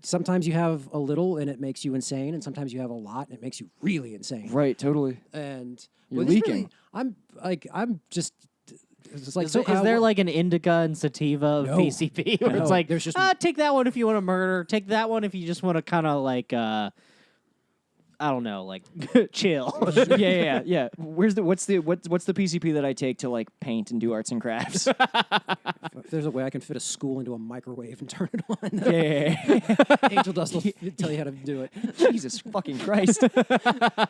sometimes you have a little and it makes you insane, and sometimes you have a lot and it makes you really insane. Right. Totally. And You're but it's leaking. I'm just. It's like Is, so is there like an indica and sativa of No. PCP where No, it's like, there's just- take that one if you want to murder, take that one if you just want to kind of like, I don't know, like chill. yeah. What's the PCP that I take to like paint and do arts and crafts? if there's a way I can fit a school into a microwave and turn it on. yeah. Angel Dust will tell you how to do it. Jesus fucking Christ.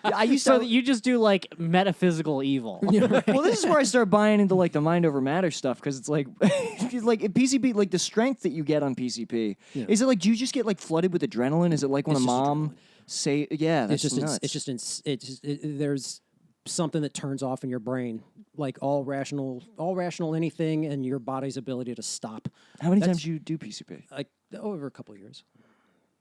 I used So to. you just do like metaphysical evil. Well, this is where I start buying into like the mind over matter stuff because it's like, like PCP, like the strength that you get on PCP. Is it like do you just get like flooded with adrenaline? Is it like when It's a just mom say, yeah, that's there's something that turns off in your brain, like all rational anything, and your body's ability to stop. How many times you do PCP? Like over a couple of years.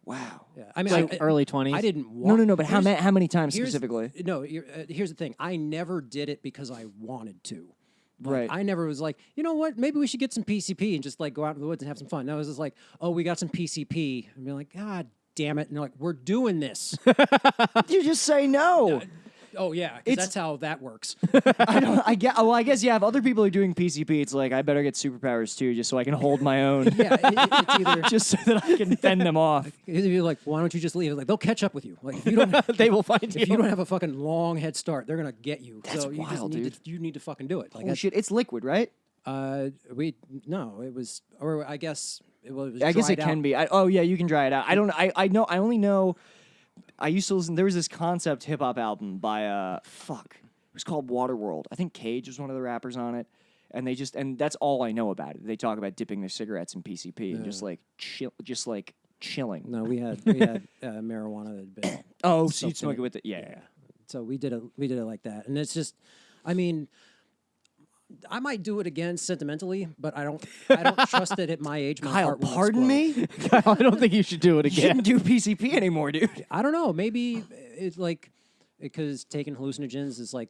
Wow. Yeah, I mean, Like early 20s? I didn't want. No. But how many times here's- specifically? No, here's the thing. I never did it because I wanted to. Like, Right. I never was like, you know what? Maybe we should get some PCP and just like go out in the woods and have some fun. No, it was just like, oh, we got some PCP, and be like, God damn it! And they're like, we're doing this. You just say no. Oh yeah, because that's how that works. I guess yeah. If other people are doing PCP, it's like I better get superpowers too, just so I can hold my own. Yeah, it's either Just so that I can fend them off. you're like, why don't you just leave? It's like they'll catch up with you. Like if you don't, They will find if you don't have a fucking long head start, they're gonna get you. That's so you just wild, need dude. to, you need to fucking do it. Like Holy shit! It's liquid, right? it was, or I guess it was. I guess it dried can out. be. Oh yeah, you can dry it out. I don't. I know. I only know. I used to listen. There was this concept hip hop album by fuck. It was called Waterworld. I think Cage was one of the rappers on it, and that's all I know about it. They talk about dipping their cigarettes in PCP and just like chilling. No, we had marijuana that had been. Oh, so soaked in you'd smoke it with it? Yeah. So we did it like that, and it's just, I mean, I might do it again sentimentally, but I don't trust that at my age. My Kyle, heart will pardon explode. me. I don't think you should do it You again. shouldn't do PCP anymore, dude. I don't know. Maybe it's like because taking hallucinogens is like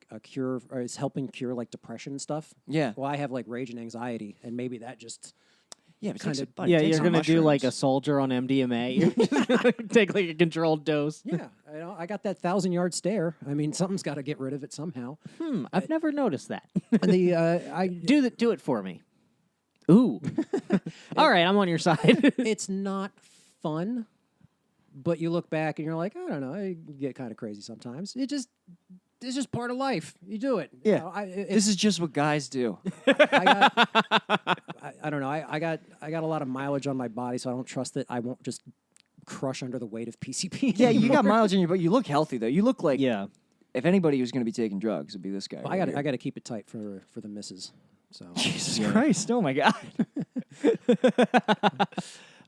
a cure, or it's helping cure like depression and stuff. Yeah. Well, I have like rage and anxiety, and maybe that just Yeah, but Kinda- buddy, Yeah, take you're some gonna do like a mushrooms. soldier on MDMA. You're just gonna take like a controlled dose. yeah. I got that 1,000-yard stare. I mean, something's got to get rid of it somehow. I've never noticed that. And I Do it for me. Ooh. All right, I'm on your side. it's not fun, but you look back and you're like, I don't know, I get kind of crazy sometimes. It's just part of life. You do it. You Yeah. know, This is just what guys do. I don't know. I got a lot of mileage on my body, so I don't trust that I won't just crush under the weight of PCP. Yeah, you got mileage in you, but you look healthy though. You look like yeah. if anybody was going to be taking drugs, it'd be this guy. Well, right I here. got to keep it tight for the misses. So Jesus Christ! Oh my God!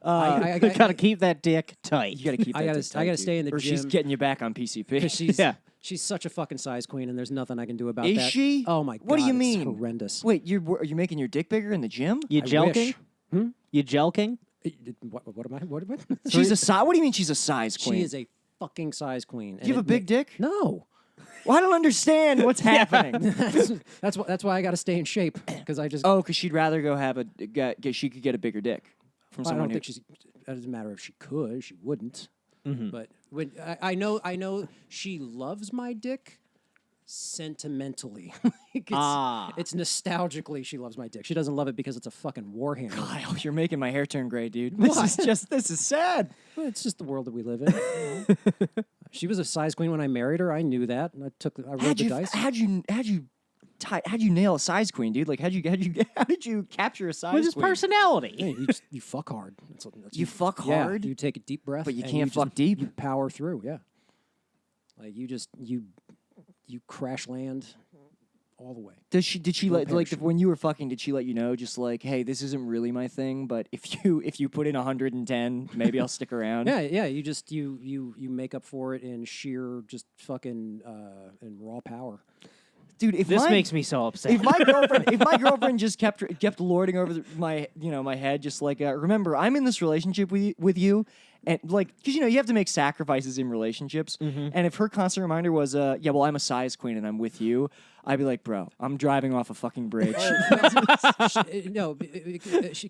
I Gotta keep that dick tight. You got to keep. I that gotta- dick I tight, gotta dude. stay in the or she's gym. getting you back on PCP. because she's Yeah. she's such a fucking size queen, and there's nothing I can do about Is that. she? Oh my god! What do you it's mean? horrendous. Wait, are you making your dick bigger in the gym? You I jelking? wish. You jelking? What am I? What am I? She's a size. What do you mean she's a size queen? She is a fucking size queen. Do you have a big dick? No. Well, I don't understand what's happening. That's why I got to stay in shape because I just. Oh, because she'd rather go have she could get a bigger dick from I someone don't think she's. It doesn't matter if she could. She wouldn't. But when I know she loves my dick, sentimentally. It's nostalgically she loves my dick. She doesn't love it because it's a fucking warhammer. Kyle, you're making my hair turn gray, dude. Why? This is sad. Well, it's just the world that we live in. You know? She was a size queen when I married her. I knew that, and I rolled the dice. How'd you nail a size queen, dude? Like, how did you capture a size with his queen? personality. Yeah, you fuck hard. You fuck yeah, hard? you take a deep breath, But you and can't fuck just, deep? You power through. Yeah, like you crash land all the way. Did she No let parachute. when you were fucking? Did she let you know, just like, hey, this isn't really my thing, but if you put in 110, maybe I'll stick around. Yeah. You just you make up for it in sheer just fucking in raw power. Dude, if This my, makes me so upset. if my girlfriend just kept lording over my head, just like, remember, I'm in this relationship with you, and like, because you have to make sacrifices in relationships, and if her constant reminder was, yeah, well, I'm a size queen and I'm with you, I'd be like, bro, I'm driving off a fucking bridge.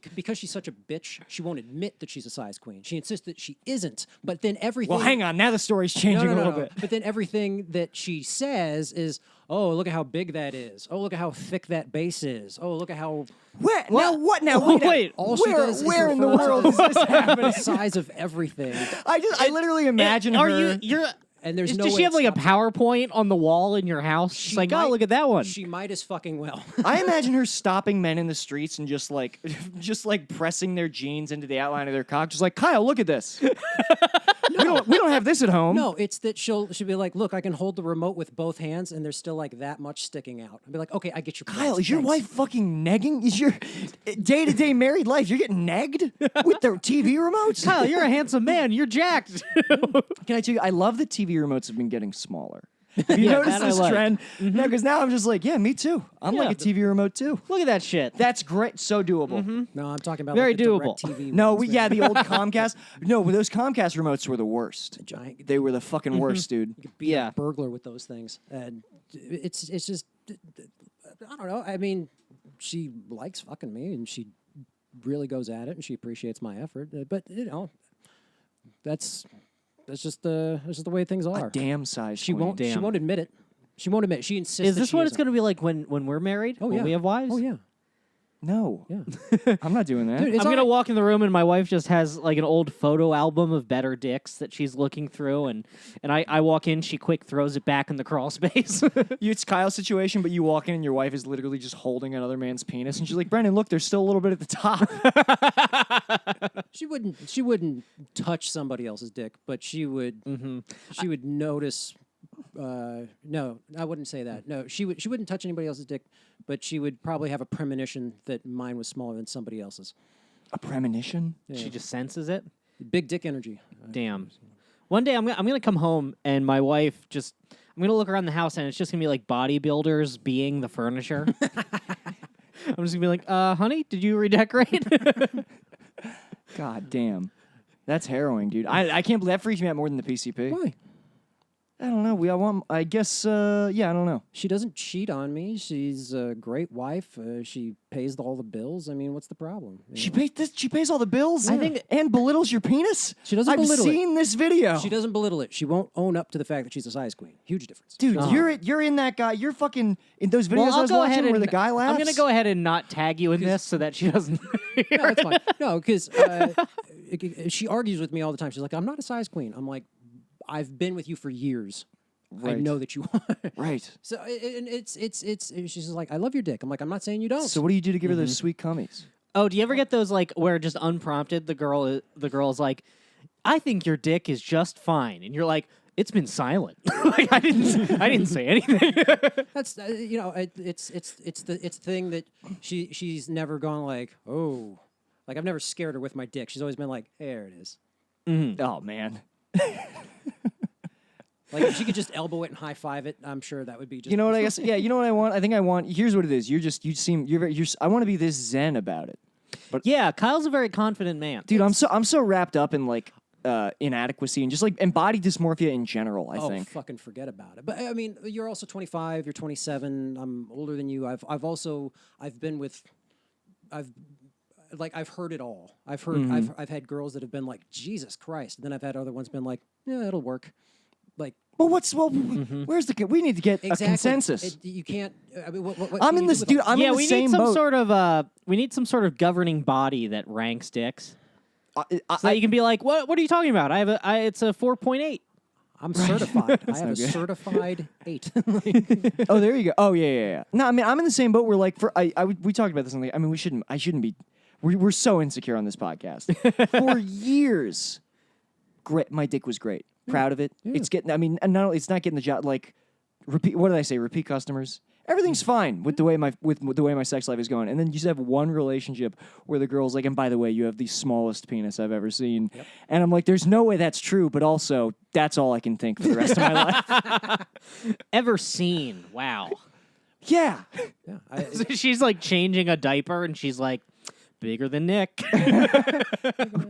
Because she's such a bitch, she won't admit that she's a size queen. She insists that she isn't. But then everything. Well, hang on, now the story's changing a little bit. But then everything that she says is, oh, look at how big that is. Oh, look at how thick that base is. Oh, look at how. Where now? What now? Wait, All she where does is where in the refer to world is this happening? the size of everything. I literally imagine Are her. you're And there's no does way she have it like a stops. PowerPoint on the wall in your house? She's like, oh, might- look at that one. She might as fucking well. I imagine her stopping men in the streets and just like pressing their jeans into the outline of their cock, just like, Kyle, look at this. We don't have this at home. No, it's that she'll be like, look, I can hold the remote with both hands, and there's still like that much sticking out. I'll be like, okay, I get your point. Kyle, is your Thanks. wife fucking negging? Is your day-to-day married life? You're getting negged with the TV remotes? Kyle, you're a handsome man. You're jacked. Can I tell you? I love that TV remotes have been getting smaller. Have you Yeah, noticed that I this like. trend? No, because now I'm just like, yeah, me too. I'm like a TV remote too. Look at that shit. That's great. So doable. No, I'm talking about Very like the doable. DirecTV No, ones, yeah, the old Comcast. No, those Comcast remotes were the worst. giant. They were the fucking worst, dude. You could be Yeah. a burglar with those things, and it's just I don't know. I mean, she likes fucking me, and she really goes at it, and she appreciates my effort. But that's just the way things are. A damn size. She queen. won't. She Damn. won't admit it. She won't admit. She insists. Is that this she what is it's going to be like when we're married? Oh when yeah. we have wives? Oh yeah. No, Yeah. I'm not doing that. Dude, it's I'm gonna all right. walk in the room and my wife just has like an old photo album of better dicks that she's looking through, and I walk in, she quick throws it back in the crawl space. It's Kyle's situation, but you walk in and your wife is literally just holding another man's penis, and she's like, "Brendan, look, there's still a little bit at the top." She wouldn't touch somebody else's dick, but she would. She would notice. No, I wouldn't say that. No, she wouldn't touch anybody else's dick, but she would probably have a premonition that mine was smaller than somebody else's. A premonition? She just senses it. Big dick energy. Damn. One day I'm gonna come home and my wife just I'm gonna look around the house and it's just gonna be like bodybuilders being the furniture. I'm just gonna be like, honey, did you redecorate? God damn. That's harrowing, dude. I can't believe that freaks me out more than the PCP. Why? I don't know. I guess, yeah, I don't know. She doesn't cheat on me. She's a great wife. She pays all the bills. I mean, what's the problem? You know? She pays all the bills? I think- And belittles your penis? She doesn't I've belittle it. seen this video. She doesn't belittle it. She won't own up to the fact that she's a size queen. Huge difference. Dude, you're in that guy. You're fucking in those videos Well, I was watching where the guy laughs. I'm gonna go ahead and not tag you in this so that she doesn't. No, that's fine. No, because she argues with me all the time. She's like, I'm not a size queen. I'm like, I've been with you for years. I Right. know that you are. Right. So and it's she's just like, I love your dick. I'm like, I'm not saying you don't. So what do you do to give her those sweet cummies? Oh, do you ever get those like where just unprompted the girl's like, I think your dick is just fine, and you're like, it's been silent. Like I didn't say anything. That's it's the thing that she's never gone like, oh, like I've never scared her with my dick. She's always been like, there it is. Oh, man. Like if she could just elbow it and high five it, I'm sure that would be just. You know what I guess? Yeah, you know what I want? I think I want. Here's what it is. I want to be this zen about it. Yeah, Kyle's a very confident man. Dude, I'm so wrapped up in like inadequacy and just like and body dysmorphia in general, I think. Fucking forget about it. But I mean, you're also 25. You're 27. I'm older than you. I've heard it all. I've heard I've had girls that have been like, Jesus Christ. And then I've had other ones been like, yeah, it'll work. Like Well, where's the? We need to get a consensus. You can't. I mean, what I'm can in you this, do with dude. a- I'm yeah, in the we same need some boat. sort of we need some sort of governing body that ranks dicks. So that you can be like, what are you talking about? It's a 4.8. I'm certified. I have no a good. certified 8. Oh, there you go. Oh, yeah. No, I mean, I'm in the same boat where, like, we talked about this. And, like, I mean, I shouldn't be. We're so insecure on this podcast. For years, great. My dick was great. Proud of it. It's getting. I mean, and not only it's not getting the job. Like, repeat. What did I say? Repeat customers. Everything's fine with the way my sex life is going. And then you just have one relationship where the girl's like, and by the way, you have the smallest penis I've ever seen. Yep. And I'm like, there's no way that's true, but also that's all I can think for the rest of my life. Ever seen? Wow. Yeah. Yeah, So she's like changing a diaper, and she's like, bigger than Nick.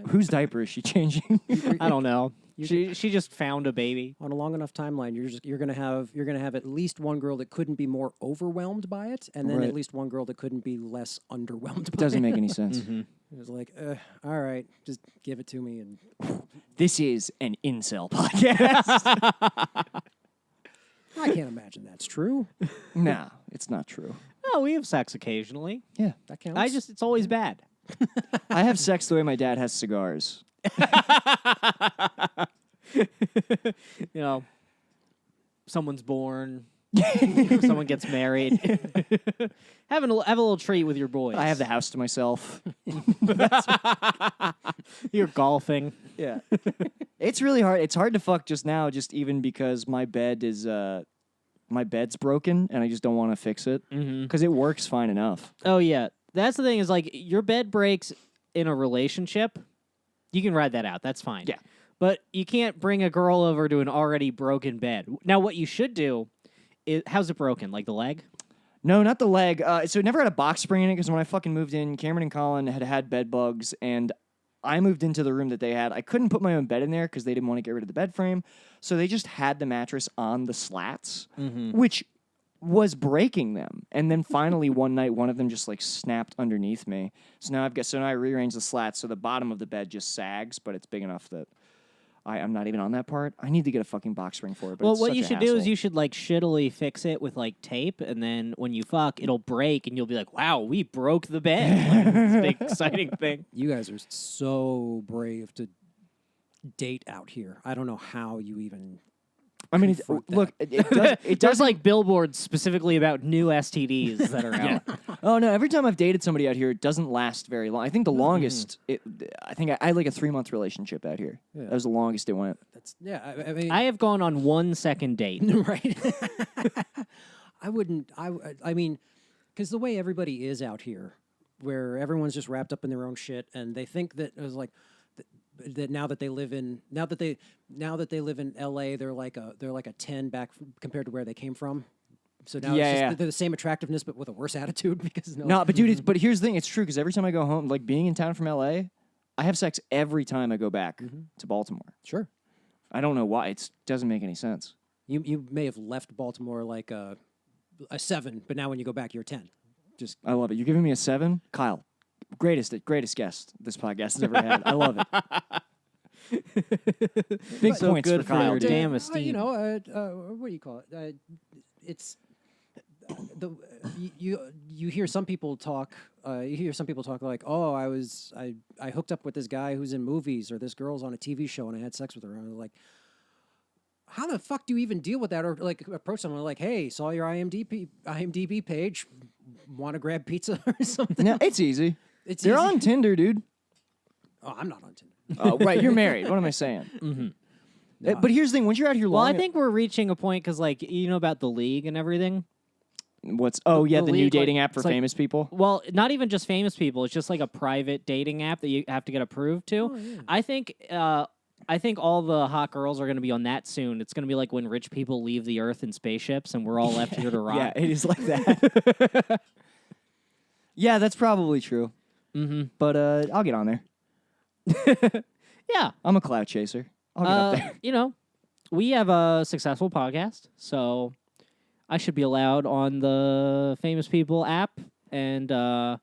Whose diaper is she changing? I don't know. She just found a baby. on a long enough timeline, you're gonna have at least one girl that couldn't be more overwhelmed by it, and then Right. at least one girl that couldn't be less underwhelmed. By Doesn't it. make any sense. It was like, all right, just give it to me, and This is an incel podcast. I can't imagine that's true. No, it's not true. Oh, we have sex occasionally. Yeah. That counts. It's always bad. I have sex the way my dad has cigars. You know, someone's born, someone gets married. have a little treat with your boys. I have the house to myself. You're golfing. Yeah. It's really hard. It's hard to fuck just now, just even because my bed's broken and I just don't want to fix it. Because it works fine enough. Oh yeah, that's the thing. Is like your bed breaks in a relationship. You can ride that out. That's fine. Yeah. But you can't bring a girl over to an already broken bed. Now, what you should do is, how's it broken? Like the leg? No, not the leg. So it never had a box spring in it because when I fucking moved in, Cameron and Colin had bed bugs, and I moved into the room that they had. I couldn't put my own bed in there because they didn't want to get rid of the bed frame, so they just had the mattress on the slats, which was breaking them. And then finally one night, one of them just like snapped underneath me. So now I rearranged the slats so the bottom of the bed just sags, but it's big enough that I'm not even on that part. I need to get a fucking box spring for it. But Well, it's what such you a should do is hassle. you should like shittily fix it with like tape, and then when you fuck, it'll break, and you'll be like, "Wow, we broke the bed!" Like, this big exciting thing. You guys are so brave to date out here. I don't know how you even. I mean, confront look, that. it does. It There's does like billboards specifically about new STDs that are out. Oh no! Every time I've dated somebody out here, it doesn't last very long. I think the longest, I had like a 3-month relationship out here. That was the longest it went. That's I mean, I have gone on one second date. right. I wouldn't. I mean, because the way everybody is out here, where everyone's just wrapped up in their own shit, and they think that it was like that now that they live in LA, they're like a 10 back compared to where they came from. So now Yeah. they're the same attractiveness but with a worse attitude because No, but dude, but here's the thing. It's true because every time I go home, like being in town from LA, I have sex every time I go back to Baltimore. Sure. I don't know why. It doesn't make any sense. You may have left Baltimore like a 7, but now when you go back, you're a 10. Just I love it. You're giving me a 7, Kyle. Greatest guest this podcast has ever had. I love it. Big So points good for Kyle. your dude. damn esteem. What do you call it? It's you hear some people talk. You hear some people talk like, "Oh, I hooked up with this guy who's in movies, or this girl's on a TV show, and I had sex with her." And I'm like, how the fuck do you even deal with that? Or like approach someone like, "Hey, saw your IMDb page. Want to grab pizza or something?" No, it's easy. It's They're easy. on Tinder, dude. Oh, I'm not on Tinder. Oh, right. You're married. What am I saying? But here's the thing. Once you're out here Well, long, I think we're reaching a point because, like, you know about the league and everything. what's? Oh, yeah, the the new league, like, dating app for it's like- famous people. Well, not even just famous people. It's just like a private dating app that you have to get approved to. I think all the hot girls are going to be on that soon. It's going to be like when rich people leave the Earth in spaceships and we're all left here to rot. Yeah, it is like that. Yeah, that's probably true. But I'll get on there. Yeah. I'm a cloud chaser. I'll get up there. You know, we have a successful podcast, so I should be allowed on the famous people app. And, I'm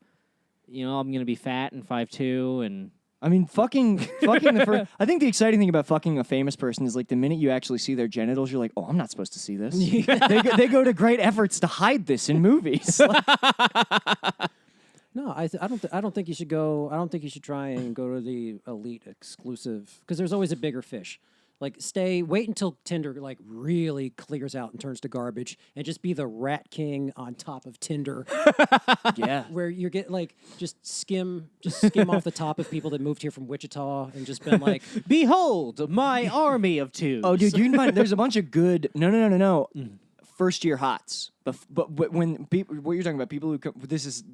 going to be fat and 5'2", and I mean, fucking the first. I think the exciting thing about fucking a famous person is like the minute you actually see their genitals, you're like, oh, I'm not supposed to see this. They go to great efforts to hide this in movies. No, I don't think you should go. I don't think you should try and go to the elite exclusive because there's always a bigger fish. Like, wait until Tinder like really clears out and turns to garbage, and just be the rat king on top of Tinder, Yeah. where you get like just skim off the top of people that moved here from Wichita and just been like, Behold, my army of two. Oh, dude, you can find there's a bunch of good. No. First year hots, but when people, what you're talking about, people who come, this is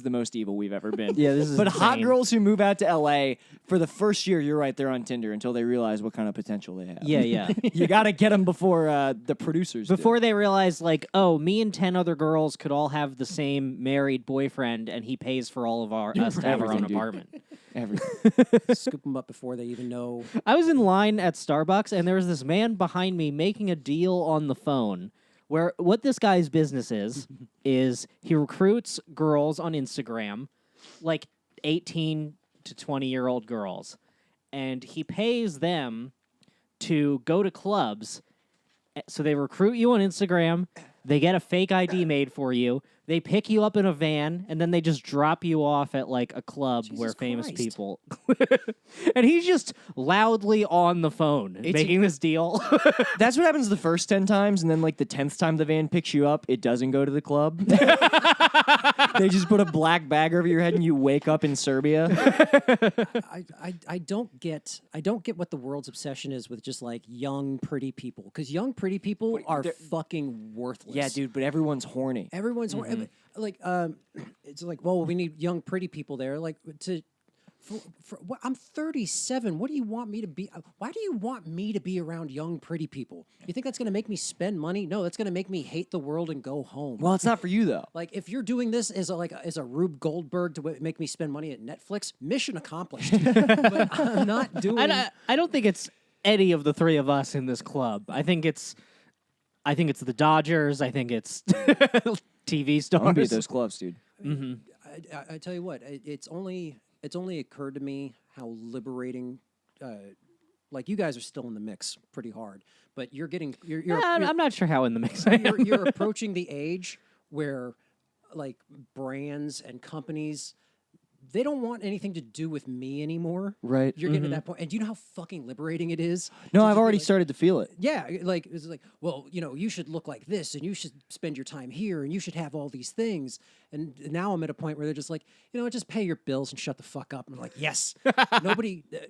the most evil we've ever been. Yeah, this is But hot insane. girls who move out to LA for the first year, you're right, they're on Tinder until they realize what kind of potential they have. Yeah. You got to get them before the producers. do. Before they realize, like, oh, me and 10 other girls could all have the same married boyfriend, and he pays for all of us to have our own Everything, dude. apartment. Everything. scoop them up before they even know. I was in line at Starbucks, and there was this man behind me making a deal on the phone. Where what this guy's business is he recruits girls on Instagram, like 18 to 20-year-old girls, and he pays them to go to clubs. So they recruit you on Instagram, they get a fake ID made for you, they pick you up in a van, and then they just drop you off at like a club where famous Christ. people. And he's just loudly on the phone making this deal. That's what happens the first 10 times, and then like the 10th time the van picks you up, it doesn't go to the club. They just put a black bag over your head, and you wake up in Serbia. I don't get what the world's obsession is with just like young pretty people, because young pretty people are fucking worthless. Yeah, dude, but everyone's horny. Everyone's like it's like, well, we need young pretty people there, like to. What, I'm 37. What do you want me to be? Why do you want me to be around young, pretty people? You think that's going to make me spend money? No, that's going to make me hate the world and go home. Well, it's not for you though. Like, if you're doing this as a Rube Goldberg to make me spend money at Netflix, mission accomplished. But I'm not doing. I don't think it's any of the three of us in this club. I think it's the Dodgers. I think it's TV stars. I'm gonna be at those clubs, dude. I tell you what, it's only occurred to me how liberating. Like, you guys are still in the mix pretty hard, but you're I'm not sure how in the mix I am. you're approaching the age where, like, brands and companies, they don't want anything to do with me anymore. Right. You're getting to that point, and do you know how fucking liberating it is? No, to I've just be already like, started to feel it. Yeah, like, it's like, well, you should look like this, and you should spend your time here, and you should have all these things. And now I'm at a point where they're just like, just pay your bills and shut the fuck up. And I'm like, yes.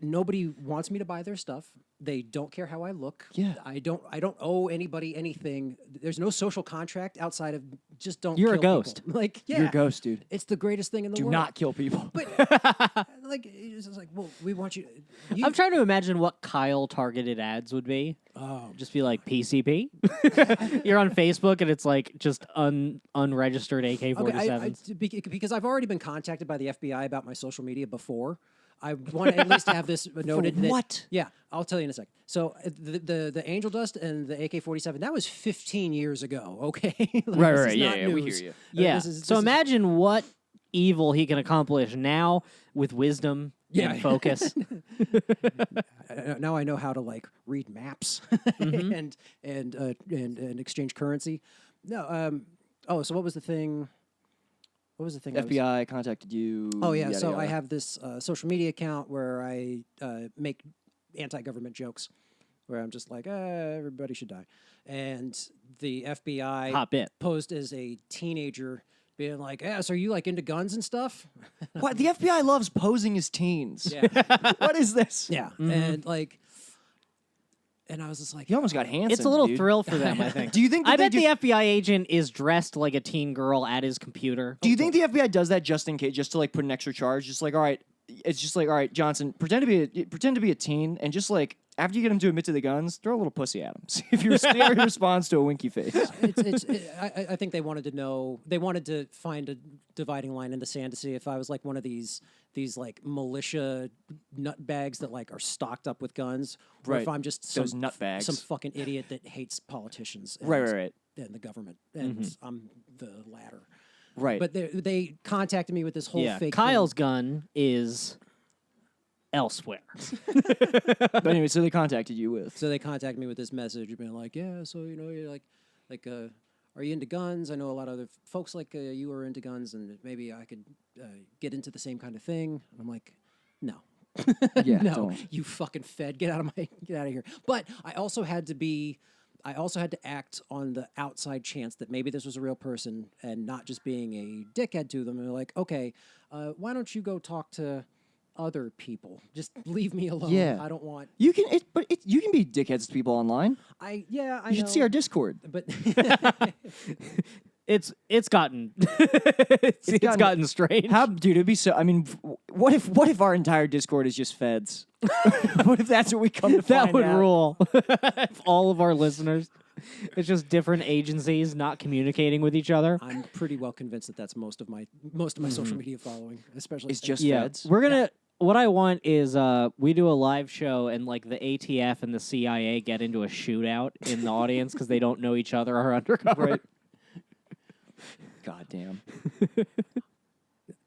Nobody wants me to buy their stuff. They don't care how I look. Yeah. I don't owe anybody anything. There's no social contract outside of just don't. You're a kill ghost. people. Like, yeah, You're a ghost, dude. It's the greatest thing in the Do world. not kill people. But like, it's just like, well, we want you. I'm trying to imagine what Kyle targeted ads would be. Oh, Just be like PCP. You're on Facebook and it's like just unregistered AK-47s. okay, because I've already been contacted by the FBI about my social media before. I want to at least have this noted. that- what? Yeah, I'll tell you in a second. So the Angel Dust and the AK-47, that was 15 years ago. Okay, Like, Right, this right, is yeah, not yeah, we news. hear you. Yeah. This is- So this is- imagine what evil he can accomplish now with wisdom Yeah. and focus. Now I know how to like read maps and exchange currency. No, so what was the thing? What was the thing? I was- FBI contacted you. Oh yeah, yada, so yada. I have this social media account where I make anti-government jokes, where I'm just like, everybody should die, and the FBI Hot bit. posed as a teenager, being like, so are you like into guns and stuff? What? The FBI loves posing as teens. Yeah, What is this? yeah, and like, and I was just like, You almost got Hanson. It's a little dude. thrill for them, I think. Do you think? I that bet they the FBI agent is dressed like a teen girl at his computer. Do you think the FBI does that just in case, just to like put an extra charge? Just like, all right, it's just like, all right, Johnson, pretend to be a teen, and just like after you get him to admit to the guns, throw a little pussy at him. See if he responds to a winky face. I think they wanted to know. They wanted to find a dividing line in the sand to see if I was like one of these like militia nutbags that like are stocked up with guns, or if Right. I'm just Those some nutbags. some fucking idiot that hates politicians. And, Right. And the government, and I'm the latter. Right. But they contacted me with this whole Yeah. fake. Kyle's gun is elsewhere. But anyway, so they contacted you with. So they contacted me with this message, being like, "Yeah, so you're are you into guns? I know a lot of other folks like you are into guns, and maybe I could get into the same kind of thing." And I'm like, "No, Yeah, no, don't. you fucking fed, get out of here." But I also had to act on the outside chance that maybe this was a real person and not just being a dickhead to them. And they're like, "Okay, why don't you go talk to other people? Just leave me alone. Yeah. I don't want." You can, you can be dickheads to people online. I You should see our Discord. But It's gotten it's gotten strange. How, dude? It'd be so. I mean, what if our entire Discord is just feds? What if that's what we come to that find would out? rule. If all of our listeners, it's just different agencies not communicating with each other. I'm pretty well convinced that that's most of my social media following, especially. It's just Yeah, feds. we're gonna. What I want is we do a live show and like the ATF and the CIA get into a shootout in the audience because they don't know each other or are undercover. Right. God damn.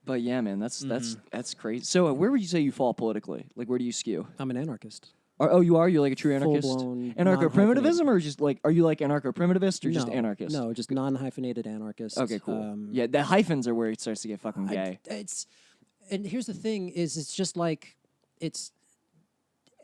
But yeah, man, that's crazy. So where would you say you fall politically? Like, where do you skew? I'm an anarchist. You are? You're like a true anarchist? Full-blown Anarcho-primitivism, or just like, are you like anarcho-primitivist or just No, anarchist? No, just non-hyphenated anarchist. Okay, cool. Yeah, the hyphens are where it starts to get fucking gay. And here's the thing: it's just like it's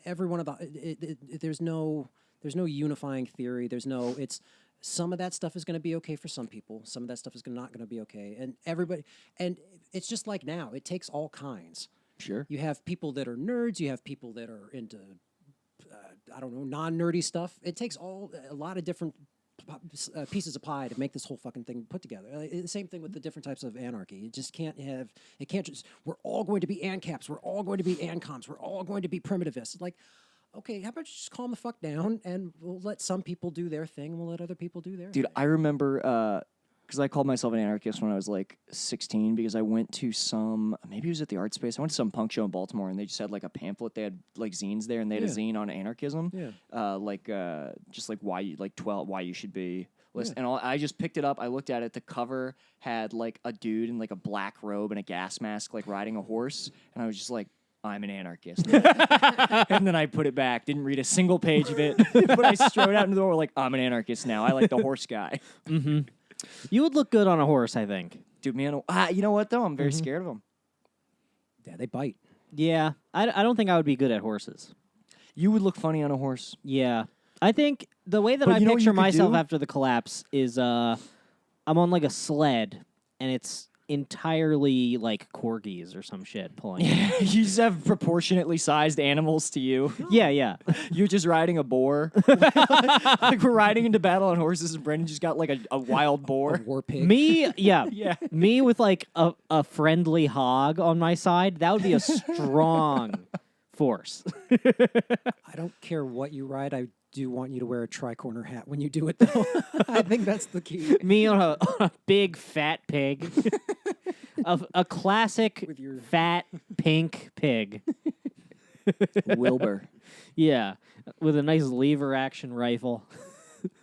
every one of the. There's no unifying theory. It's some of that stuff is going to be okay for some people. Some of that stuff is not going to be okay, and everybody. And it's just like now, it takes all kinds. Sure. You have people that are nerds. You have people that are into, I don't know, non-nerdy stuff. It takes a lot of different pieces of pie to make this whole fucking thing put together. The same thing with the different types of anarchy. It just can't just, we're all going to be ANCAPs. We're all going to be ANCOMs. We're all going to be primitivists. Like, okay, how about you just calm the fuck down and we'll let some people do their thing and we'll let other people do their Dude, thing. I remember, because I called myself an anarchist when I was like 16 because I went to maybe it was at the Art Space. I went to some punk show in Baltimore and they just had like a pamphlet. They had like zines there and they had a zine on anarchism. Yeah. Just like why you should be. And I just picked it up. I looked at it. The cover had like a dude in like a black robe and a gas mask like riding a horse. And I was just like, I'm an anarchist. And then I put it back. Didn't read a single page of it. But I strode out into the door like, I'm an anarchist now. I like the horse guy. Mm-hmm. You would look good on a horse, I think. Dude, man, you know what, though? I'm very scared of them. Yeah, they bite. Yeah, I don't think I would be good at horses. You would look funny on a horse. Yeah. I think the way that But I you know what picture you could myself do? after the collapse is I'm on like a sled, and it's entirely like corgis or some shit pulling. You just have proportionately sized animals to you. Yeah. You're just riding a boar. Like we're riding into battle on horses, and Brendan just got like a wild boar. War pig. Me, yeah. Yeah. Me with like a friendly hog on my side, that would be a strong force. I don't care what you ride. I do want you to wear a tri-corner hat when you do it, though. I think that's the key. Me on a big fat pig. a classic With your- fat pink pig. Wilbur. Yeah, with a nice lever action rifle.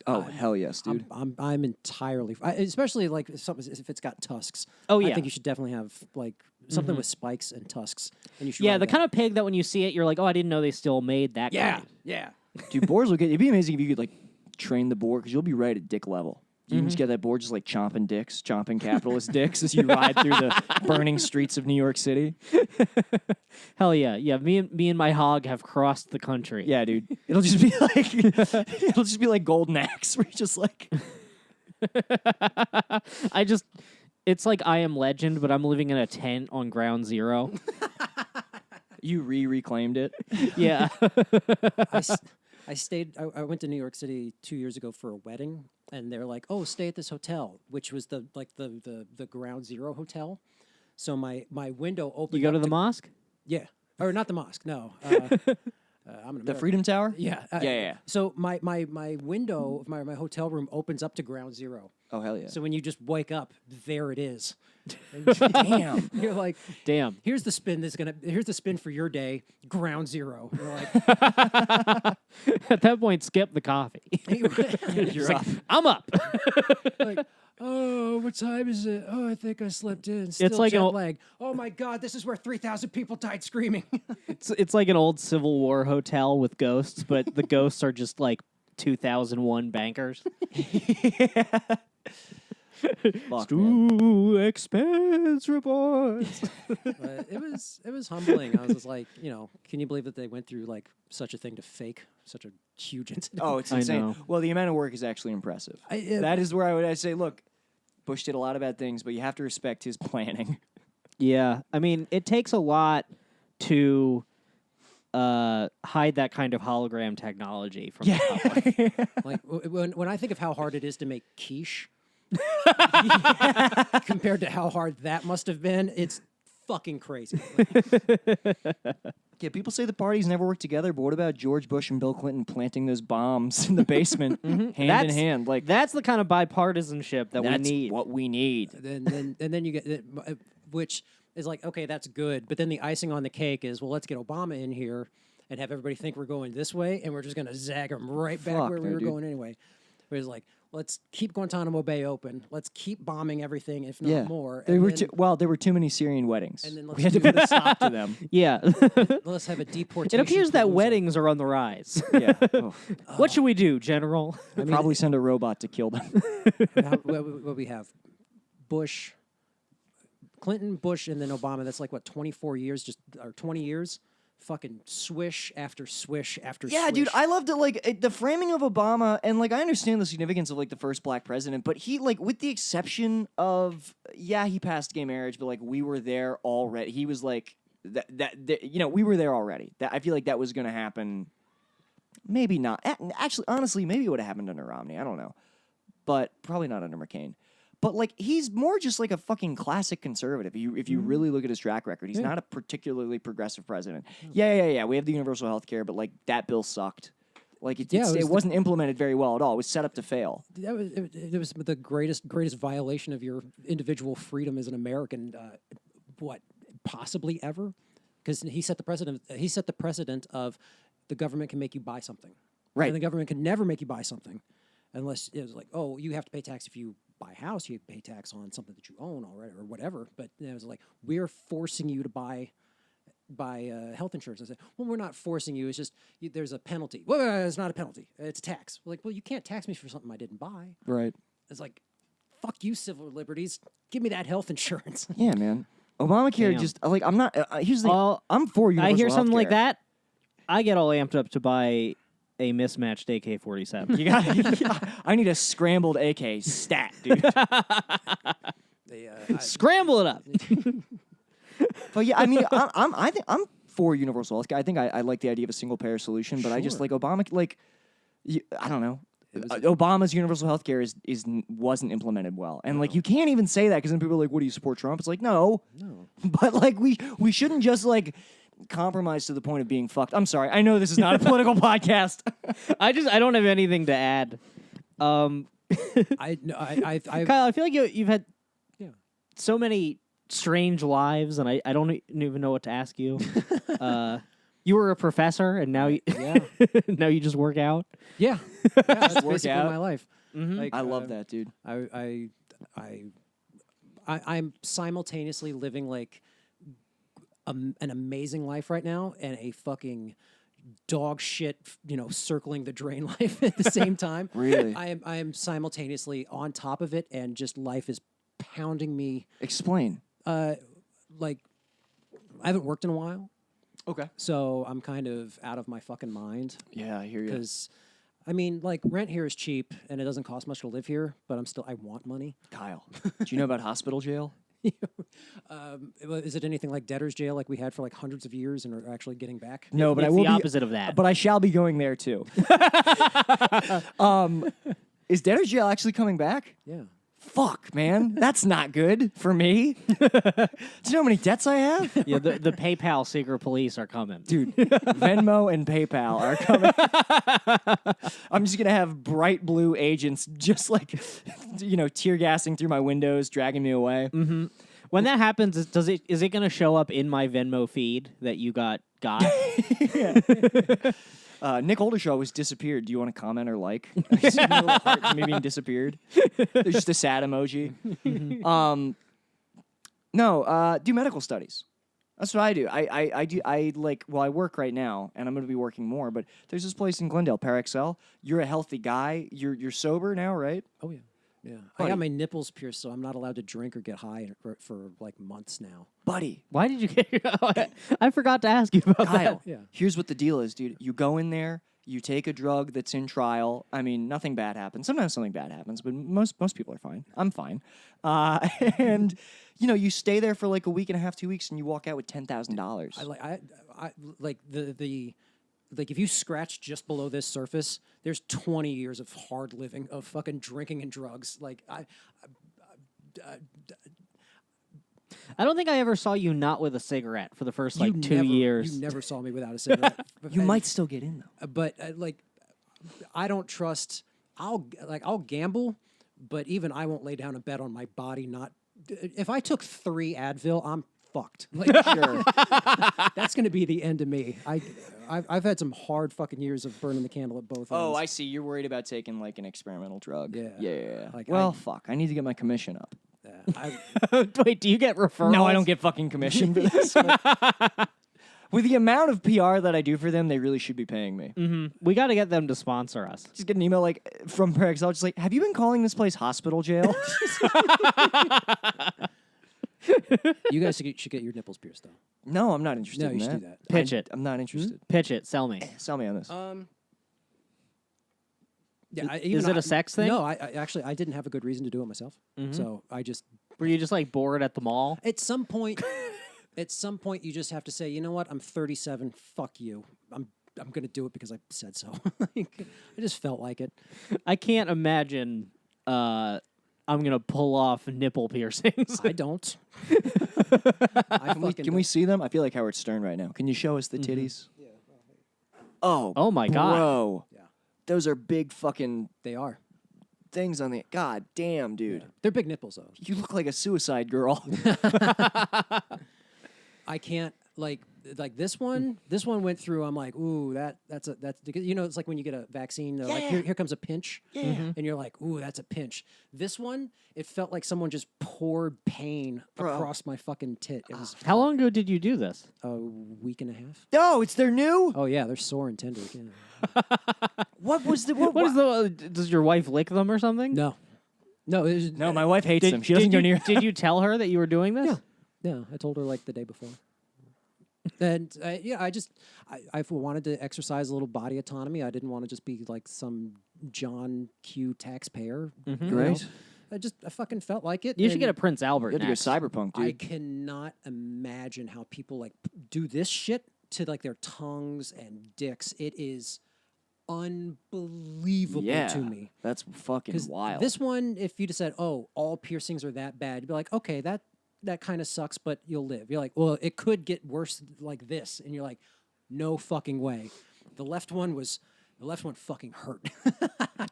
Oh, hell yes, dude. I'm entirely, especially like if it's got tusks. Oh, I yeah. think you should definitely have like something with spikes and tusks, and you should. Yeah, ride the that. kind of pig that when you see it, you're like, oh, I didn't know they still made that kind. Yeah. Dude, boars will get. It'd be amazing if you could like train the boar because you'll be right at dick level. You can just get that boar just like chomping capitalist dicks as you ride through the burning streets of New York City. Hell yeah. Yeah, me and my hog have crossed the country. Yeah, dude. It'll just be like Golden Axe, where you just like. It's like I Am Legend, but I'm living in a tent on Ground Zero. You reclaimed it. Yeah. I went to New York City 2 years ago for a wedding, and they're like, "Oh, stay at this hotel," which was the Ground Zero hotel. So my window opened. You go up to the mosque? Yeah, or not the mosque. No, I'm an The American. Freedom Tower? Yeah, Yeah. So my window of my hotel room opens up to Ground Zero. Oh, hell yeah. So when you just wake up, there it is. Damn. You're like, Damn. here's the spin for your day, Ground Zero. You're like, At that point, skip the coffee. You're up. I'm up. like, Oh, what time is it? Oh, I think I slept in. Still like an jet old- lag. Oh my God, this is where 3,000 people died screaming. It's like an old Civil War hotel with ghosts, but the ghosts are just like 2001 bankers. Fuck, man. Expense reports. But it was humbling. I was just like, can you believe that they went through like such a thing to fake such a huge incident? Oh, it's I insane. know. Well, the amount of work is actually impressive. That is where I'd say, look, Bush did a lot of bad things, but you have to respect his planning. Yeah, I mean, it takes a lot to hide that kind of hologram technology from the public. Like when I think of how hard it is to make quiche, compared to how hard that must have been, it's fucking crazy. Yeah, people say the parties never work together, but what about George Bush and Bill Clinton planting those bombs in the basement, hand in That's- hand? Like That's the kind of bipartisanship that we that's need. what we need. and then you get which is like, okay, that's good, but then the icing on the cake is, well, let's get Obama in here and have everybody think we're going this way, and we're just gonna zag them right back Fuck where we no, were dude. going anyway. Whereas like, let's keep Guantanamo Bay open, let's keep bombing everything, if not more. There and were then, there were too many Syrian weddings. And then We let's had to do- put a stop to them. Yeah. let's have a deportation. It appears that palooza. weddings are on the rise. Yeah, oh. What should we do, General? Probably send a robot to kill them. What we have, Bush, Clinton, Bush, and then Obama. That's like what, 24 years, or 20 years. Fucking swish after swish after Yeah, swish. dude, I loved it. Like the framing of Obama, and like I understand the significance of like the first black president, but he like, with the exception of he passed gay marriage, but like we were there already. He was like we were there already. That I feel like that was going to happen. Maybe not. Actually, honestly, maybe it would have happened under Romney. I don't know, but probably not under McCain. But like he's more just like a fucking classic conservative. If you really look at his track record, he's not a particularly progressive president. Yeah. We have the universal health care, but like that bill sucked. Like it wasn't implemented very well at all. It was set up to fail. That was it was the greatest violation of your individual freedom as an American, possibly ever, because he set the precedent. He set the precedent of the government can make you buy something, Right. And the government can never make you buy something, unless it was like, oh, you have to pay tax if you buy a house. You pay tax on something that you own already or whatever. But it was like, we're forcing you to buy health insurance. I said, well, we're not forcing you. It's just there's a penalty. Well, it's not a penalty. It's a tax. We're like, well, you can't tax me for something I didn't buy. Right. It's like, fuck you, civil liberties. Give me that health insurance. Yeah, man. Obamacare Damn. just like I'm not. Here's the thing. Well, I'm for universal I hear something like healthcare. that, I get all amped up to buy a mismatched AK-47. You got. I need a scrambled AK stat, dude. Scramble it up. But yeah, I mean, I think I'm for universal health care. I think I like the idea of a single payer solution, but I just Sure. like Obama. Like, I don't know. Obama's universal health care wasn't implemented well, and like you can't even say that because then people are like, "What do you support Trump?" It's like, no. But like we shouldn't just like compromise to the point of being fucked. I'm sorry. I know this is not a political podcast. I don't have anything to add. I Kyle, I feel like you've had Yeah. so many strange lives, and I don't even know what to ask you. You were a professor, and now you now you just work out. yeah, that's work basically out. my life. Like, I love that, dude. I'm simultaneously living like an amazing life right now and a fucking dog shit, circling the drain life at the same time. Really? I am simultaneously on top of it, and just life is pounding me. Explain. Like, I haven't worked in a while, Okay. so I'm kind of out of my fucking mind. Yeah, I hear you. Because, I mean, like, rent here is cheap, and it doesn't cost much to live here, but I want money. Kyle, do you know about hospital jail? Is it anything like debtor's jail like we had for like hundreds of years and are actually getting back? No, but It's I will the be opposite of that. But I shall be going there too. Is debtor's jail actually coming back? Yeah. Fuck, man, that's not good for me. Do you know how many debts I have? Yeah, the PayPal secret police are coming. Dude, Venmo and PayPal are coming. I'm just gonna have bright blue agents just like, tear gassing through my windows, dragging me away. When that happens, is it going to show up in my Venmo feed that you got? Nick Oldershaw was disappeared. Do you want to comment or like? I see a little heart to me being disappeared. There's just a sad emoji. Do medical studies. That's what I do. I work right now, and I'm going to be working more. But there's this place in Glendale, Parexel. You're a healthy guy. You're sober now, right? Oh yeah. Yeah, Buddy. I got my nipples pierced, so I'm not allowed to drink or get high for like months now. Buddy, Why did you get? I forgot to ask you about Kyle. that. Yeah. Here's what the deal is, dude. You go in there. You take a drug that's in trial. I mean, nothing bad happens. Sometimes something bad happens, but most people are fine. I'm fine. And you stay there for like a week and a half, 2 weeks, and you walk out with $10,000. I like the like if you scratch just below this surface, there's 20 years of hard living, of fucking drinking and drugs. Like I don't think I ever saw you not with a cigarette for the first like you 2 never, years. You never saw me without a cigarette. You And- might still get in though. but like I don't trust. I'll gamble, but even I won't lay down a bet on my body. Not if I took 3 Advil, I'm fucked. Like, Sure. that's going to be the end of me. I've had some hard fucking years of burning the candle at both Oh, ends. I see. You're worried about taking like an experimental drug. Yeah. Yeah. Like, Well, fuck. I need to get my commission up. Wait, do you get referrals? No, I don't get fucking commission for this. but with the amount of PR that I do for them, they really should be paying me. We got to get them to sponsor us. Just get an email like from Parexel, just like, have you been calling this place hospital jail? You guys should get your nipples pierced, though. No, I'm not interested No, in you that. should do that. Pitch it. I'm not interested. Pitch it. Sell me. Sell me on this. Yeah, Is it a sex thing? No, I actually I didn't have a good reason to do it myself. So I just Were you just like bored at the mall? at some point you just have to say, you know what, I'm 37. Fuck you. I'm gonna do it because I said so. Like, I just felt like it. I can't imagine I'm gonna pull off nipple piercings. I don't. Can we see them? I feel like Howard Stern right now. Can you show us the titties? Yeah. Oh. Oh my God. Bro. Yeah. Those are big fucking They are. things on the. God damn, dude. They're big nipples though. You look like a suicide girl. I can't like this one. This one went through. I'm like, ooh, that's it's like when you get a vaccine. They're like, here comes a pinch, and you're like, ooh, that's a pinch. This one, it felt like someone just poured pain across my fucking tit. It was How long ago did you do this? a week and a half. No, it's their new. Oh yeah, they're sore and tender. Yeah. What was the? What is the? Does your wife lick them or something? No, it was, No, my wife hates Did, them. She doesn't did go you, near. Did you tell her that you were doing this? Yeah, I told her like the day before. And I wanted to exercise a little body autonomy. I didn't want to just be like some John Q taxpayer. you know? Right. I fucking felt like it. You should and get a Prince Albert. You have to go next. cyberpunk, dude. I cannot imagine how people like do this shit to like their tongues and dicks. It is unbelievable to me. That's fucking 'Cause wild. This one, if you just said, "Oh, all piercings are that bad," you'd be like, "Okay, that kind of sucks, but you'll live." You're like, "Well, it could get worse like this," and you're like, "No fucking way." The left one fucking hurt.